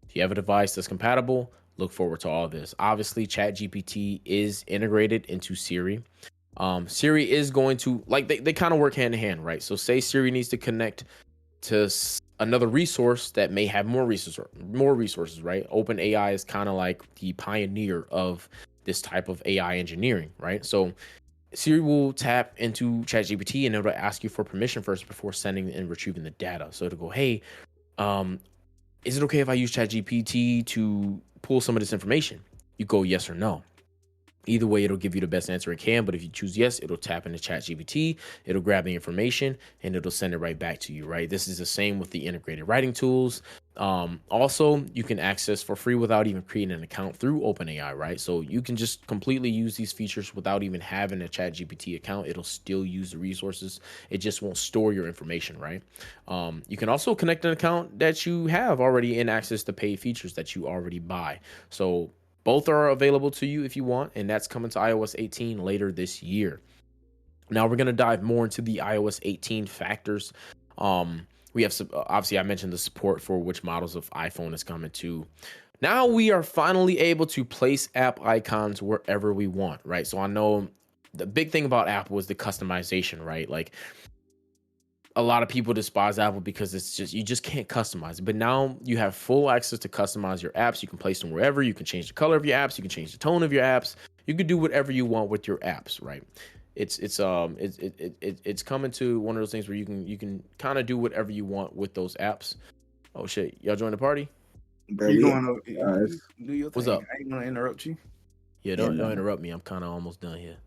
if you have a device that's compatible, look forward to all this. Obviously, ChatGPT is integrated into Siri. Siri is going to, like, they kind of work hand in hand, right? So say Siri needs to connect to another resource that may have more resources, right? OpenAI is kind of like the pioneer of this type of AI engineering, right? So Siri will tap into ChatGPT and it'll ask you for permission first before sending and retrieving the data. So it'll go, hey, is it okay if I use ChatGPT to pull some of this information? You go yes or no. Either way, it'll give you the best answer it can. But if you choose yes, it'll tap into ChatGPT, it'll grab the information, and it'll send it right back to you, right? This is the same with the integrated writing tools. Also, you can access for free without even creating an account through OpenAI, right? So you can just completely use these features without even having a ChatGPT account. It'll still use the resources. It just won't store your information, right? You can also connect an account that you have already and access the paid features that you already buy. So both are available to you if you want, and that's coming to iOS 18 later this year. Now we're going to dive more into the iOS 18 factors. We have obviously I mentioned the support for which models of iPhone is coming to. Now we are finally able to place app icons wherever we want, right? So I know the big thing about Apple is the customization, right? Like, a lot of people despise Apple because you just can't customize it. But now you have full access to customize your apps. You can place them wherever. You can change the color of your apps. You can change the tone of your apps. You can do whatever you want with your apps, right? It's coming to one of those things where you can kind of do whatever you want with those apps. Oh shit, y'all join the party? Bro, You we, going to do your thing. What's up? I ain't gonna interrupt you. Yeah, don't interrupt me. I'm kind of almost done here.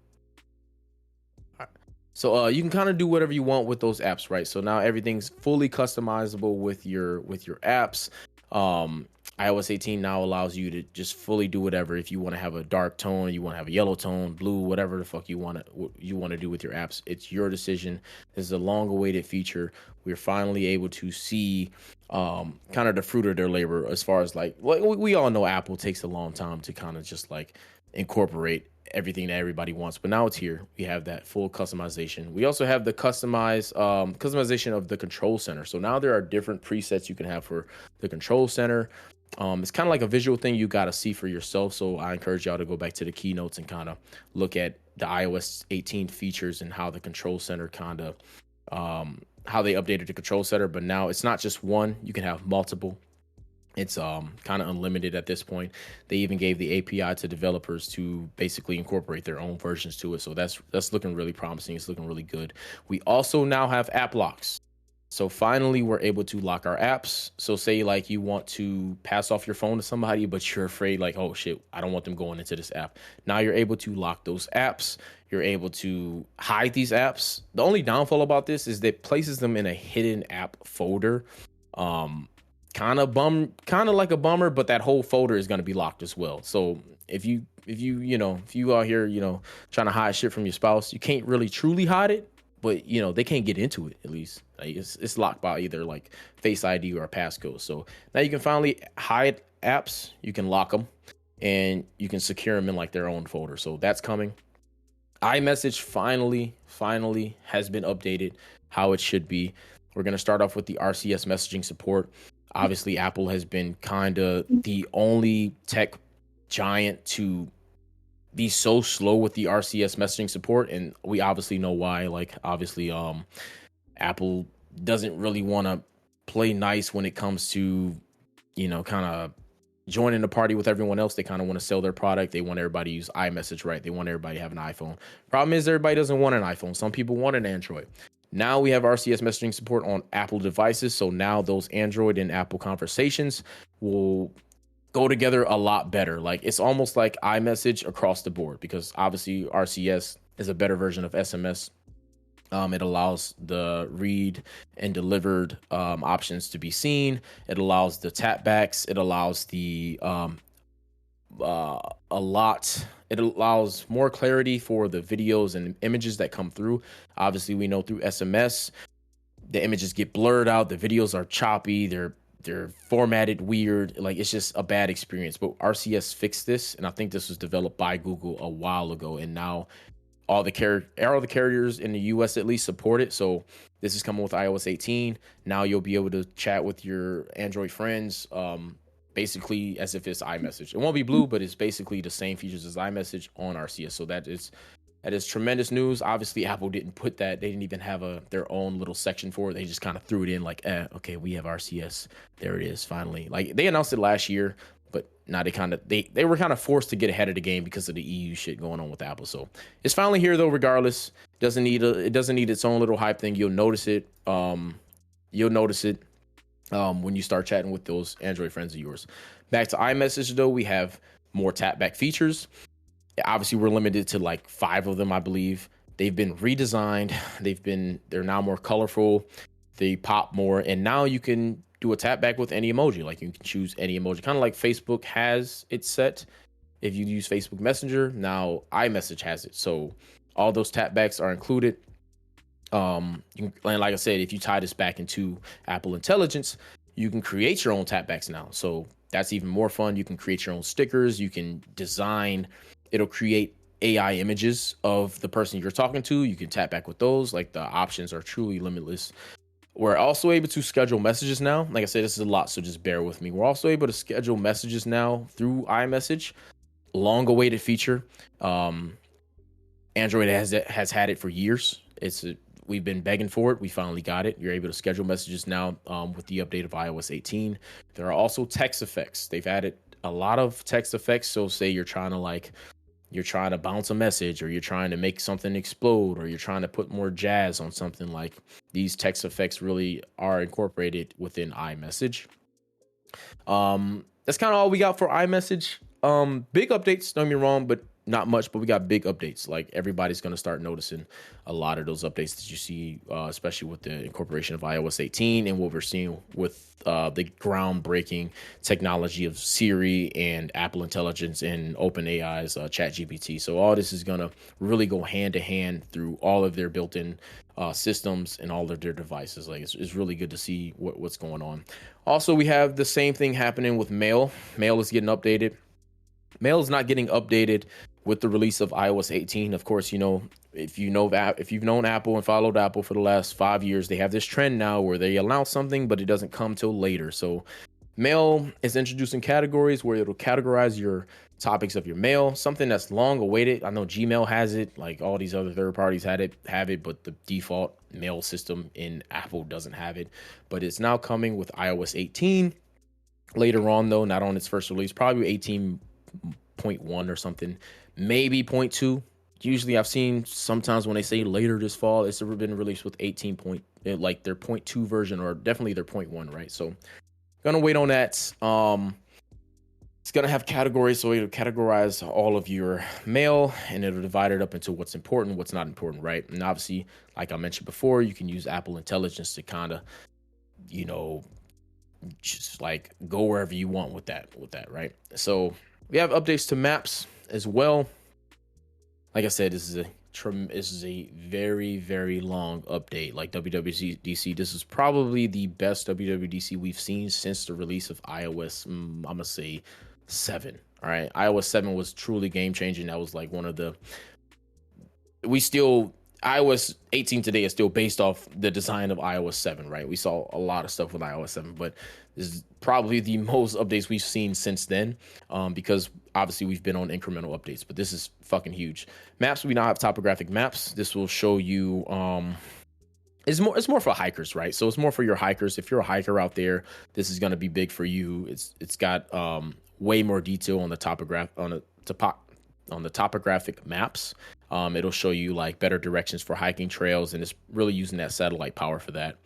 So you can kind of do whatever you want with those apps, right? So now everything's fully customizable with your apps. iOS 18 now allows you to just fully do whatever. If you want to have a dark tone, you want to have a yellow tone, blue, whatever the fuck you want to do with your apps, it's your decision. This is a long-awaited feature. We're finally able to see kind of the fruit of their labor, as far as like we all know Apple takes a long time to kind of just like incorporate everything that everybody wants, but now it's here. We have that full customization. We also have the customization of the control center. So now there are different presets you can have for the control center. It's kind of like a visual thing you got to see for yourself. So I encourage y'all to go back to the keynotes and kind of look at the iOS 18 features and how the control center kind of how they updated the control center. But now it's not just one, you can have multiple. It's kind of unlimited at this point. They even gave the API to developers to basically incorporate their own versions to it. So that's looking really promising. It's looking really good. We also now have app locks. So finally, we're able to lock our apps. So say like you want to pass off your phone to somebody, but you're afraid like, oh shit, I don't want them going into this app. Now you're able to lock those apps. You're able to hide these apps. The only downfall about this is that it places them in a hidden app folder. Kind of like a bummer, but that whole folder is going to be locked as well. So if you out here, trying to hide shit from your spouse, you can't really truly hide it, but they can't get into it. At least like, it's locked by either like Face ID or a passcode. So now you can finally hide apps, you can lock them, and you can secure them in like their own folder. So that's coming. iMessage finally has been updated how it should be. We're going to start off with the RCS messaging support. Obviously, Apple has been kind of the only tech giant to be so slow with the RCS messaging support, and we obviously know why. Like obviously, Apple doesn't really want to play nice when it comes to, kind of joining the party with everyone else. They kind of want to sell their product. They want everybody to use iMessage, right? They want everybody to have an iPhone. Problem is, everybody doesn't want an iPhone. Some people want an Android. Now we have RCS messaging support on Apple devices. So now those Android and Apple conversations will go together a lot better. Like it's almost like iMessage across the board, because obviously RCS is a better version of SMS. It allows the read and delivered options to be seen. It allows the tap backs. It allows the It allows more clarity for the videos and images that come through. Obviously, we know through SMS, the images get blurred out. The videos are choppy. They're formatted weird. Like it's just a bad experience. But RCS fixed this, and I think this was developed by Google a while ago, and now all the carriers in the US at least support it. So this is coming with iOS 18. Now you'll be able to chat with your Android friends, basically as if it's iMessage. It won't be blue, but it's basically the same features as iMessage on RCS. So that is tremendous news. Obviously, Apple didn't put that. They didn't even have their own little section for it. They just kind of threw it in like, okay, we have RCS. There it is, finally. Like they announced it last year, but now they were kind of forced to get ahead of the game because of the EU shit going on with Apple. So it's finally here though. Regardless, it doesn't need its own little hype thing. You'll notice it. When you start chatting with those Android friends of yours. Back to iMessage though, we have more tap back features. Obviously, we're limited to like 5 of them, I believe. They've been redesigned. They're now more colorful. They pop more, and now you can do a tap back with any emoji. Like you can choose any emoji, kind of like Facebook has it set. If you use Facebook Messenger, now iMessage has it. So all those tap backs are included. And like I said, if you tie this back into Apple Intelligence, you can create your own tap backs now. So that's even more fun. You can create your own stickers. You can design. It'll create AI images of the person you're talking to. You can tap back with those. Like the options are truly limitless. We're also able to schedule messages now. Like I said, this is a lot, so just bear with me. We're also able to schedule messages now through iMessage. Long-awaited feature. Android has had it for years. We've been begging for it. We finally got it. You're able to schedule messages now with the update of iOS 18. There are also text effects. They've added a lot of text effects. So say you're trying to bounce a message, or you're trying to make something explode, or you're trying to put more jazz on something, like these text effects really are incorporated within iMessage. That's kind of all we got for iMessage. Big updates, don't get me wrong, but not much, but we got big updates. Like everybody's going to start noticing a lot of those updates that you see, especially with the incorporation of iOS 18 and what we're seeing with the groundbreaking technology of Siri and Apple Intelligence and OpenAI's ChatGPT. So all this is going to really go hand to hand through all of their built-in systems and all of their devices. Like it's really good to see what's going on. Also, we have the same thing happening with Mail. Mail is getting updated. Mail is not getting updated with the release of iOS 18. Of course, if you've known Apple and followed Apple for the last 5 years, they have this trend now where they announce something, but it doesn't come till later. So Mail is introducing categories where it'll categorize your topics of your mail, something that's long awaited. I know Gmail has it, like all these other third parties have it, but the default mail system in Apple doesn't have it. But it's now coming with iOS 18 later on, though, not on its first release, probably 18.1 or something, maybe 0.2. Usually I've seen sometimes when they say later this fall, it's been released with 18 point, like their 0.2 version, or definitely their 0.1, right? So gonna wait on that. It's gonna have categories, so it'll categorize all of your mail, and it'll divide it up into what's important, what's not important, right? And obviously, like I mentioned before, you can use Apple Intelligence to kind of, just like go wherever you want with that, right? So we have updates to Maps as well. Like I said, this is a very, very long update. Like WWDC, this is probably the best WWDC we've seen since the release of iOS. I'm gonna say 7. All right, iOS 7 was truly game changing. That was like one of the. iOS 18 today is still based off the design of iOS 7, right? We saw a lot of stuff with iOS 7, but this is probably the most updates we've seen since then, because obviously we've been on incremental updates, but this is fucking huge. Maps, we now have topographic maps. This will show you, it's more for hikers, right? So it's more for your hikers. If you're a hiker out there, this is going to be big for you. It's got way more detail on the topographic maps. It'll show you like better directions for hiking trails, and it's really using that satellite power for that.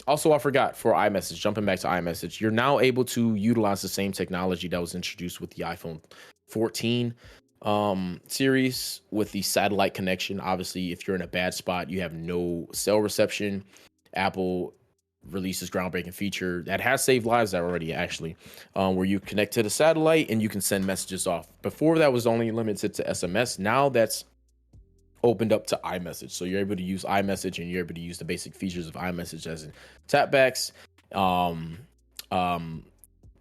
Also, I forgot for iMessage, jumping back to iMessage, you're now able to utilize the same technology that was introduced with the iPhone 14 series with the satellite connection. Obviously, if you're in a bad spot, you have no cell reception. Apple releases groundbreaking feature that has saved lives already, actually, where you connect to the satellite and you can send messages off. Before, that was only limited to SMS. Now that's opened up to iMessage, so you're able to use iMessage, and you're able to use the basic features of iMessage, as in tapbacks,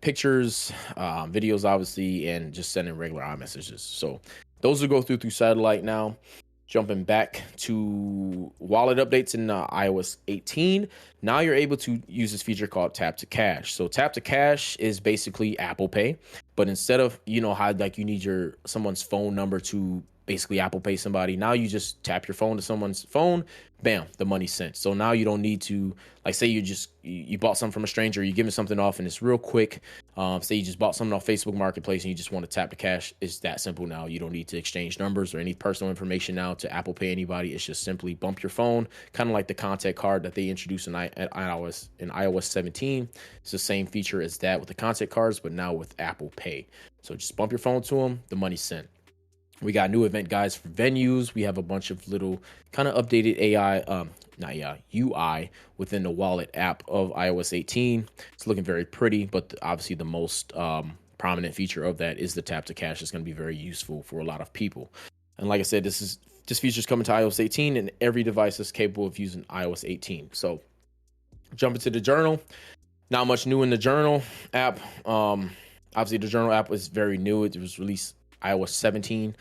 pictures, videos, obviously, and just sending regular iMessages. So those will go through satellite now. Jumping back to wallet updates in iOS 18, now you're able to use this feature called Tap to Cash. So Tap to Cash is basically Apple Pay, but instead of, how like you need someone's phone number to basically Apple Pay somebody, now you just tap your phone to someone's phone, bam, the money's sent. So now you don't need to, like, say you bought something from a stranger, you give them something off, and it's real quick. Say you just bought something off Facebook Marketplace and you just want to tap to cash. It's that simple now. You don't need to exchange numbers or any personal information now to Apple Pay anybody. It's just simply bump your phone, kind of like the contact card that they introduced in iOS 17. It's the same feature as that with the contact cards, but now with Apple Pay. So just bump your phone to them, the money's sent. We got new event guides for venues. We have a bunch of little kind of updated UI within the wallet app of iOS 18. It's looking very pretty, but obviously the most prominent feature of that is the tap to cash. It's going to be very useful for a lot of people. And like I said, this feature's coming to iOS 18, and every device is capable of using iOS 18. So jumping to the journal, not much new in the journal app. Obviously the journal app was very new. It was released iOS 17,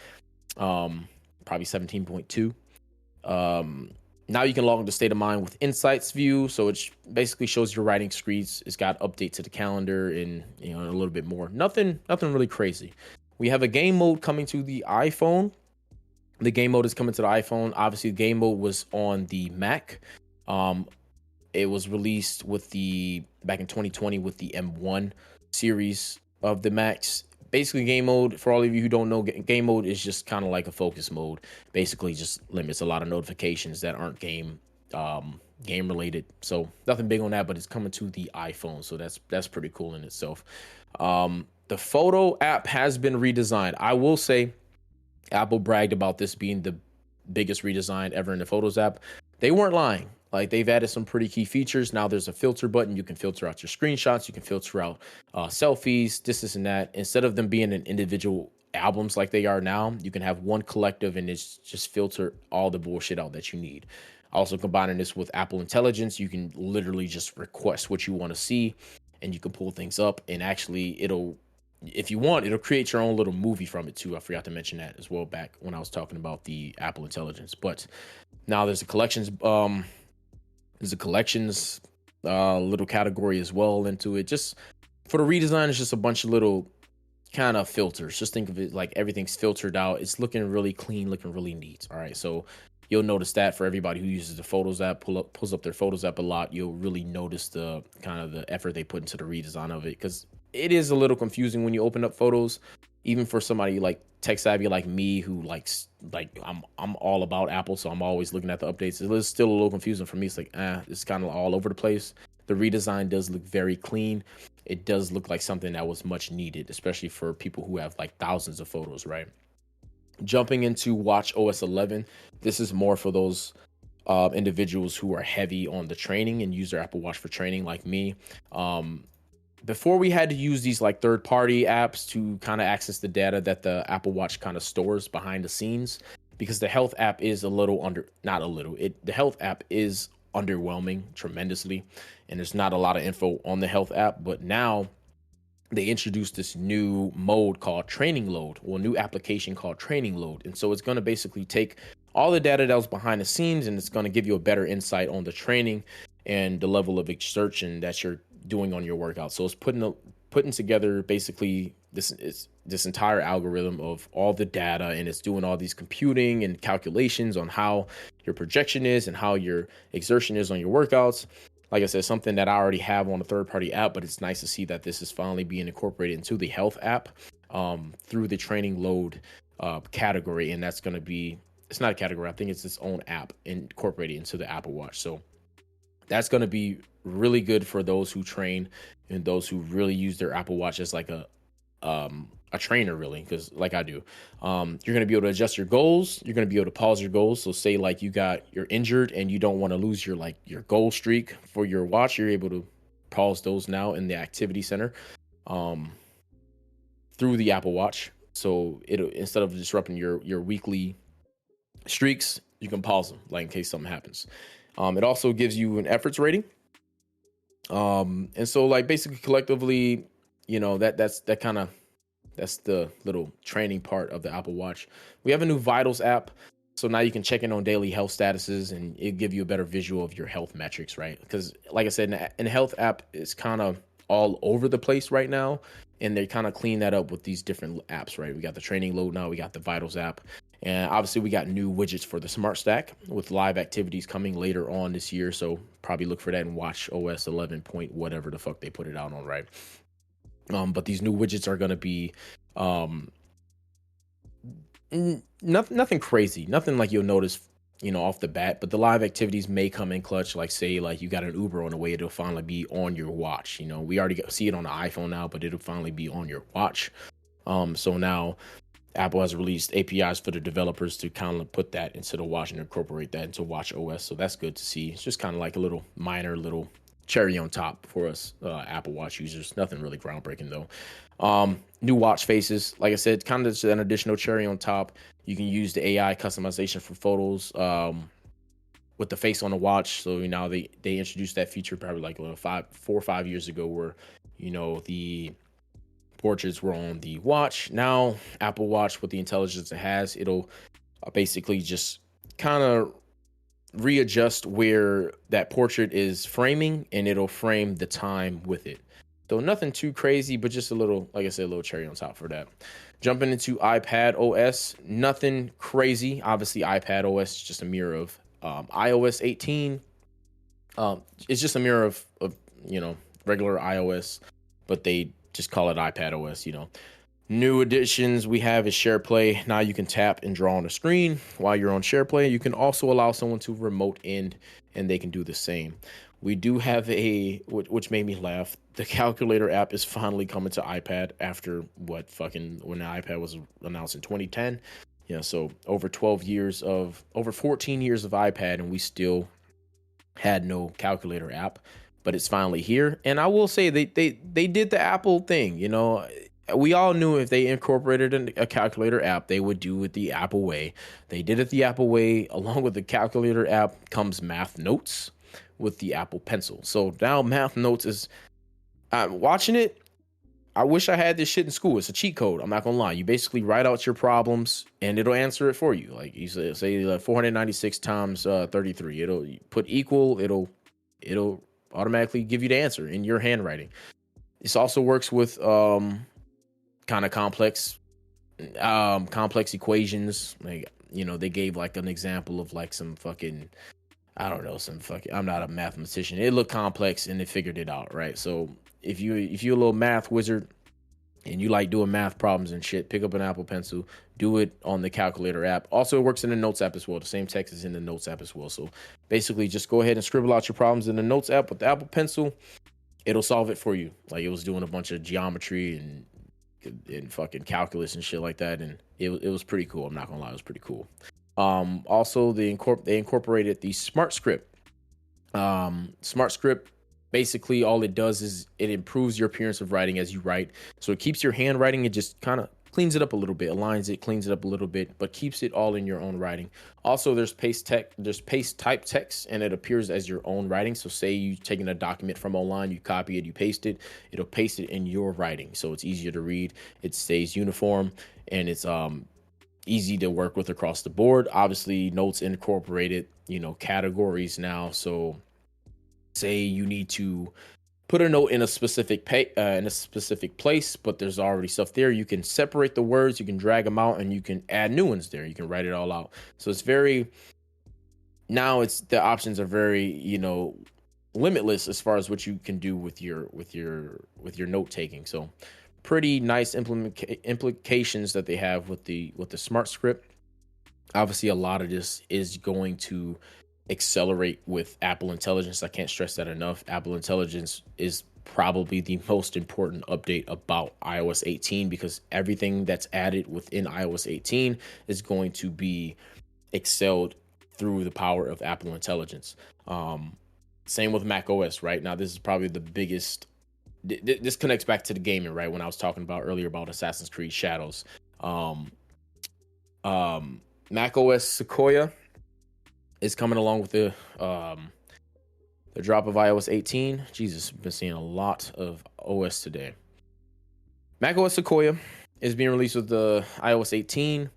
probably 17.2. Now you can log into State of Mind with Insights view, so it basically shows your writing speeds. It's got update to the calendar and a little bit more. Nothing really crazy. We have a game mode coming to the iPhone. The game mode is coming to the iPhone. Obviously, the game mode was on the Mac. It was released back in 2020 with the M1 series of the Macs. Basically, game mode, for all of you who don't know, game mode is just kind of like a focus mode. Basically, just limits a lot of notifications that aren't game related. So nothing big on that, but it's coming to the iPhone. So that's pretty cool in itself. The photo app has been redesigned. I will say, Apple bragged about this being the biggest redesign ever in the Photos app. They weren't lying. Like, they've added some pretty key features. Now there's a filter button. You can filter out your screenshots. You can filter out selfies, this and that. Instead of them being in individual albums like they are now, you can have one collective and it's just filter all the bullshit out that you need. Also combining this with Apple Intelligence, you can literally just request what you want to see and you can pull things up, and actually if you want, it'll create your own little movie from it too. I forgot to mention that as well back when I was talking about the Apple Intelligence. But now there's a collections little category as well into it. Just for the redesign, it's just a bunch of little kind of filters. Just think of it like everything's filtered out. It's looking really clean, looking really neat. All right, so you'll notice that for everybody who uses the Photos app, pulls up their Photos app a lot, you'll really notice the kind of the effort they put into the redesign of it, because it is a little confusing when you open up Photos, even for somebody like tech savvy like me who likes, like, I'm all about Apple, so I'm always looking at the updates. It's still a little confusing for me. It's like, it's kind of all over the place. The redesign does look very clean. It does look like something that was much needed, especially for people who have like thousands of photos, right? Jumping into Watch OS 11, this is more for those individuals who are heavy on the training and use their Apple Watch for training, like me. Before, we had to use these like third-party apps to kind of access the data that the Apple Watch kind of stores behind the scenes, because the health app is the health app is underwhelming tremendously, and there's not a lot of info on the health app. But now they introduced this new mode called Training Load, or new application called Training Load. And so it's going to basically take all the data that was behind the scenes, and it's going to give you a better insight on the training and the level of exertion that you're doing on your workout. So it's putting together basically this entire algorithm of all the data, and it's doing all these computing and calculations on how your projection is and how your exertion is on your workouts. Like I said, something that I already have on a third-party app, but it's nice to see that this is finally being incorporated into the health app through the training load category. And that's going to be, it's not a category, I think it's its own app incorporated into the Apple Watch. So that's going to be really good for those who train and those who really use their Apple Watch as like a trainer, really, because like I do, you're going to be able to adjust your goals. You're going to be able to pause your goals. So say like you're injured and you don't want to lose your goal streak for your watch. You're able to pause those now in the activity center through the Apple Watch. So it'll, instead of disrupting your weekly streaks, you can pause them, like in case something happens. It also gives you an efforts rating. And so like basically collectively, that's the little training part of the Apple Watch. We have a new Vitals app. So now you can check in on daily health statuses, and it'll give you a better visual of your health metrics, right? Because like I said, in the health app, it's kind of all over the place right now. And they kind of clean that up with these different apps, right? We got the training load now, we got the Vitals app. And obviously we got new widgets for the Smart Stack with live activities coming later on this year. So probably look for that in Watch OS 11 point whatever the fuck they put it out on, right? But these new widgets are going to be nothing crazy, nothing like you'll notice, off the bat. But the live activities may come in clutch. Like say, like you got an Uber on the way, it'll finally be on your watch. We already see it on the iPhone now, but it'll finally be on your watch. So now Apple has released APIs for the developers to kind of put that into the watch and incorporate that into Watch OS. So that's good to see. It's just kind of like a little cherry on top for us Apple Watch users. Nothing really groundbreaking though. New watch faces, like I said, kind of just an additional cherry on top. You can use the AI customization for photos with the face on the watch. So now they introduced that feature probably like 4 or 5 years ago, where the portraits were on the watch. Now Apple Watch, with the intelligence it has, it'll basically just kind of readjust where that portrait is framing, and it'll frame the time with it. So nothing too crazy, but just a little, like I said, a little cherry on top for that. Jumping into iPad OS, nothing crazy. Obviously, iPad OS is just a mirror of iOS 18. It's just a mirror of regular iOS, but they just call it iPad OS. New additions we have is SharePlay. Now you can tap and draw on the screen while you're on SharePlay. You can also allow someone to remote in, and they can do the same. We do have which made me laugh, the calculator app is finally coming to iPad after when the iPad was announced in 2010. So over 14 years of iPad, and we still had no calculator app, but it's finally here. And I will say they did the Apple thing. We all knew if they incorporated a calculator app, they would do it the Apple way. They did it the Apple way. Along with the calculator app comes Math Notes with the Apple Pencil. So now Math Notes is, I'm watching it. I wish I had this shit in school. It's a cheat code. I'm not gonna lie. You basically write out your problems and it'll answer it for you. Like you say 496 times 33. It'll put equal. It'll automatically give you the answer in your handwriting. This also works with kind of complex equations. Like they gave like an example of like some fucking, I don't know, I'm not a mathematician. It looked complex and it figured it out, right? So if you're a little math wizard and you like doing math problems and shit, pick up an Apple Pencil, do it on the calculator app. Also, it works in the Notes app as well. The same text is in the Notes app as well. So basically just go ahead and scribble out your problems in the Notes app with the Apple Pencil. It'll solve it for you. Like it was doing a bunch of geometry and fucking calculus and shit like that, and it was pretty cool. I'm not gonna lie, it was pretty cool. Also they incorporated the Smart Script. Smart Script, basically all it does is it improves your appearance of writing as you write. So it keeps your handwriting, it just kind of cleans it up a little bit, aligns it, cleans it up a little bit, but keeps it all in your own writing. Also, there's paste type text, and it appears as your own writing. So say you taking a document from online, you copy it, you paste it, it'll paste it in your writing. So it's easier to read, it stays uniform, and it's easy to work with across the board. Obviously, Notes incorporated, categories now. So say you need to put a note in a specific place, but there's already stuff there. You can separate the words, you can drag them out, and you can add new ones there. You can write it all out. So it's very now it's the options are very limitless as far as what you can do with your note taking. So pretty nice implications that they have with the smart script. Obviously, a lot of this is going to accelerate with Apple Intelligence. I can't stress that enough. Apple Intelligence is probably the most important update about iOS 18 because everything that's added within iOS 18 is going to be excelled through the power of Apple Intelligence. Same with Mac OS, right? Now, this is probably the biggest. This connects back to the gaming, right? When I was talking about earlier about Assassin's Creed Shadows. Mac OS Sequoia is coming along with the drop of iOS 18. Jesus, I've been seeing a lot of OS today. Mac OS Sequoia is being released with the iOS 18.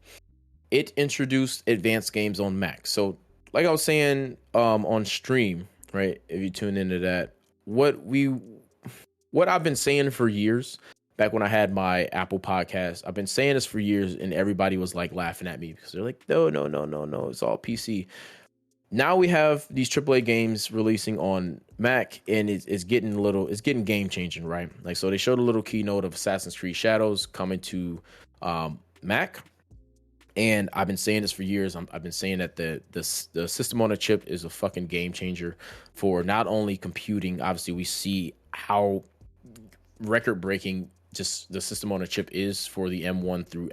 It introduced advanced games on Mac. So, like I was saying on stream, right? If you tune into that, what I've been saying for years, back when I had my Apple podcast, I've been saying this for years, and everybody was like laughing at me because they're like, no, it's all PC. Now we have these AAA games releasing on Mac, and it's getting game changing, right? Like, so they showed a little keynote of Assassin's Creed Shadows coming to Mac. And I've been saying this for years. I've been saying that the system on a chip is a fucking game changer for not only computing. Obviously, we see how record breaking just the system on a chip is for the M1 through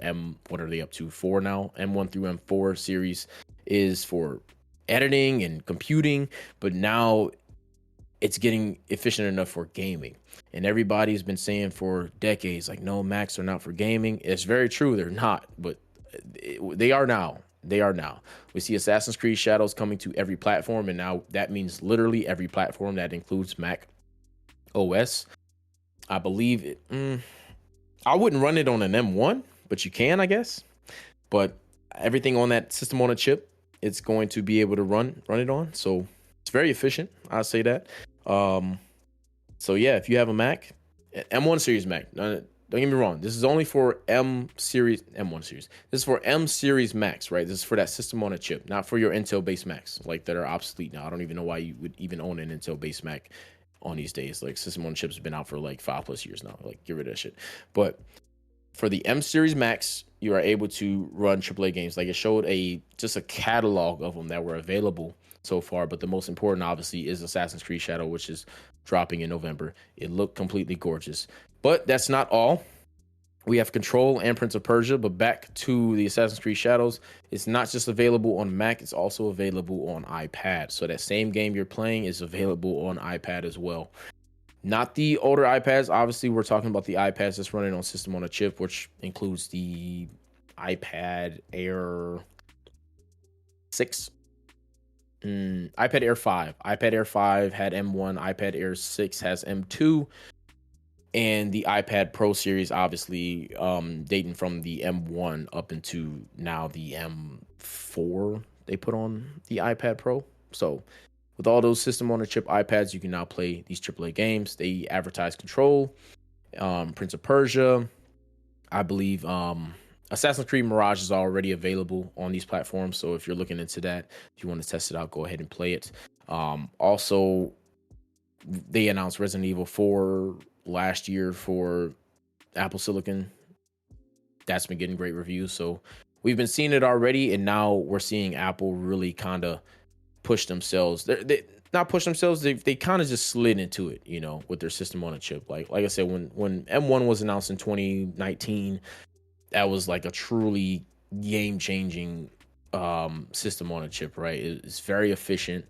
what are they up to? 4 now? M1 through M4 series is for editing and computing, but now it's getting efficient enough for gaming. And everybody's been saying for decades, like, no, Macs are not for gaming. It's very true, they're not, but they are now. We see Assassin's Creed Shadows coming to every platform, and now that means literally every platform that includes Mac OS. I believe it. I wouldn't run it on an M1, but you can, I guess. But everything on that system on a chip, it's going to be able to run it on. So it's very efficient. I'll say that. So yeah, if you have a Mac, M1 series Mac. Don't get me wrong. This is only for M1 series. This is for M series Macs, right? This is for that system on a chip, not for your Intel-based Macs, like that are obsolete now. I don't even know why you would even own an Intel-based Mac on these days. Like, system on chips has been out for like 5+ years now. Like, get rid of that shit. But for the M series Macs, you are able to run AAA games. Like, it showed just a catalog of them that were available so far. But the most important, obviously, is Assassin's Creed Shadow, which is dropping in November. It looked completely gorgeous. But that's not all. We have Control and Prince of Persia, but back to the Assassin's Creed Shadows, it's not just available on Mac, it's also available on iPad. So that same game you're playing is available on iPad as well. Not the older iPads. Obviously, we're talking about the iPads that's running on system on a chip, which includes the iPad Air 6. iPad Air 5. iPad Air 5 had M1. iPad Air 6 has M2. And the iPad Pro series, obviously, dating from the M1 up into now the M4 they put on the iPad Pro. So with all those system on a chip iPads, you can now play these AAA games. They advertise Control, Prince of Persia. I believe Assassin's Creed Mirage is already available on these platforms. So if you're looking into that, if you want to test it out, go ahead and play it. Also, they announced Resident Evil 4 last year for Apple Silicon. That's been getting great reviews. So we've been seeing it already, and now we're seeing Apple really kind of push themselves. They not push themselves. They kind of just slid into it, with their system on a chip. Like I said, when M1 was announced in 2019, that was like a truly game changing system on a chip. Right? It's very efficient.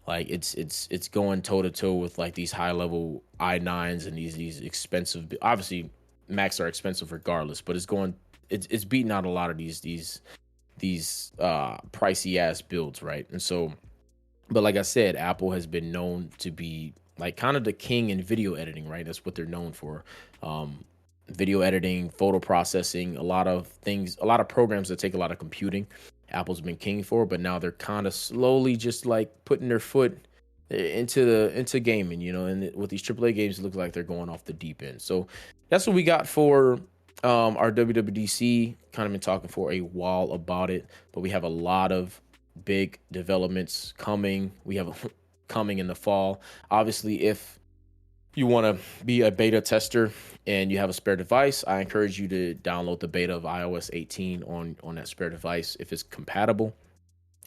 Like, it's going toe to toe with like these high level i9s and these expensive. Obviously, Macs are expensive regardless, but it's beating out a lot of these pricey ass builds, right? And so, but like I said, Apple has been known to be like kind of the king in video editing, right? That's what they're known for. video editing, photo processing, a lot of things, a lot of programs that take a lot of computing. Apple's been king for, but now they're kind of slowly just like putting their foot into gaming, and with these AAA games, it looks like they're going off the deep end. So that's what we got for our WWDC. Kind of been talking for a while about it, but we have a lot of big developments coming. We have coming in the fall. Obviously, if you want to be a beta tester and you have a spare device, I encourage you to download the beta of iOS 18 on that spare device if it's compatible.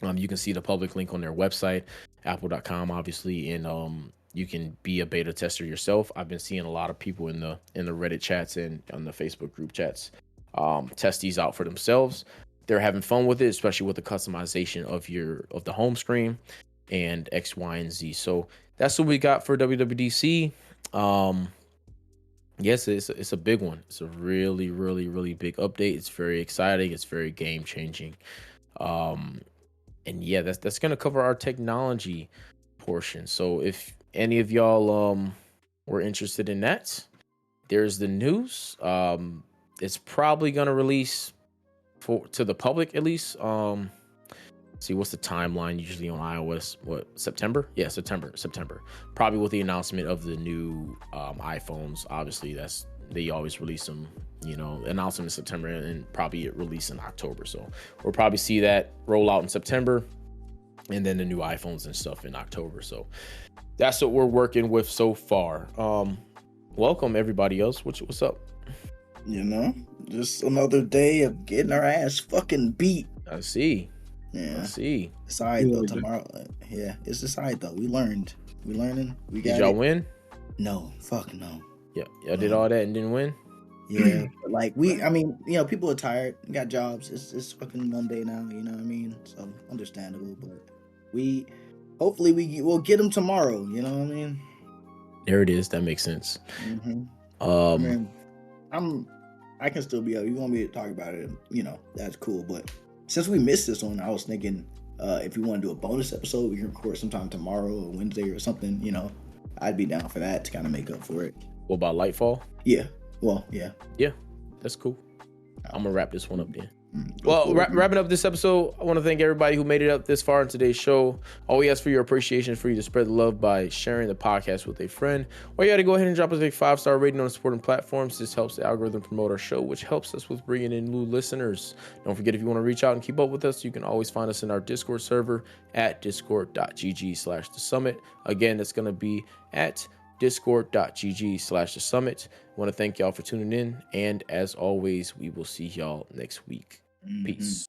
You can see the public link on their website, apple.com, obviously, and you can be a beta tester yourself. I've been seeing a lot of people in the Reddit chats and on the Facebook group chats test these out for themselves. They're having fun with it, especially with the customization of the home screen and X, Y, and Z. So that's what we got for WWDC. Yes, it's a big one. It's a really, really, really big update. It's very exciting. It's very game changing. And yeah, that's gonna cover our technology portion. So if any of y'all were interested in that, there's the news. It's probably gonna release to the public at least. See what's the timeline usually on iOS? What, September? Yeah, September. Probably with the announcement of the new iPhones. Obviously, they always release them. Announce them in September and probably release in October. So we'll probably see that roll out in September, and then the new iPhones and stuff in October. So that's what we're working with so far. Welcome everybody else. What's up? Just another day of getting our ass fucking beat. I see. Yeah. I see. It's alright though. Tomorrow, yeah, it's just alright though. We learned. We learning. We got. Did y'all win? No, fuck no. Yeah, y'all did all that and didn't win. Yeah, but like people are tired. We got jobs. It's fucking Monday now. You know what I mean? So understandable, but hopefully we'll get them tomorrow. You know what I mean? There it is. That makes sense. Mm-hmm. I can still be up. You want me to talk about it? That's cool. But since we missed this one, I was thinking if we want to do a bonus episode, we can record sometime tomorrow or Wednesday or something. I'd be down for that to kind of make up for it. What about Lightfall? Yeah. Well, yeah. Yeah, that's cool. I'm gonna wrap this one up then. Well, wrapping up this episode, I want to thank everybody who made it up this far in today's show. All we ask for your appreciation is for you to spread the love by sharing the podcast with a friend. Or you got to go ahead and drop us a 5-star rating on the supporting platforms. This helps the algorithm promote our show, which helps us with bringing in new listeners. Don't forget, if you want to reach out and keep up with us, you can always find us in our Discord server at discord.gg/thesummit. Again, that's going to be at discord.gg/thesummit. I want to thank y'all for tuning in, and as always, we will see y'all next week. Peace.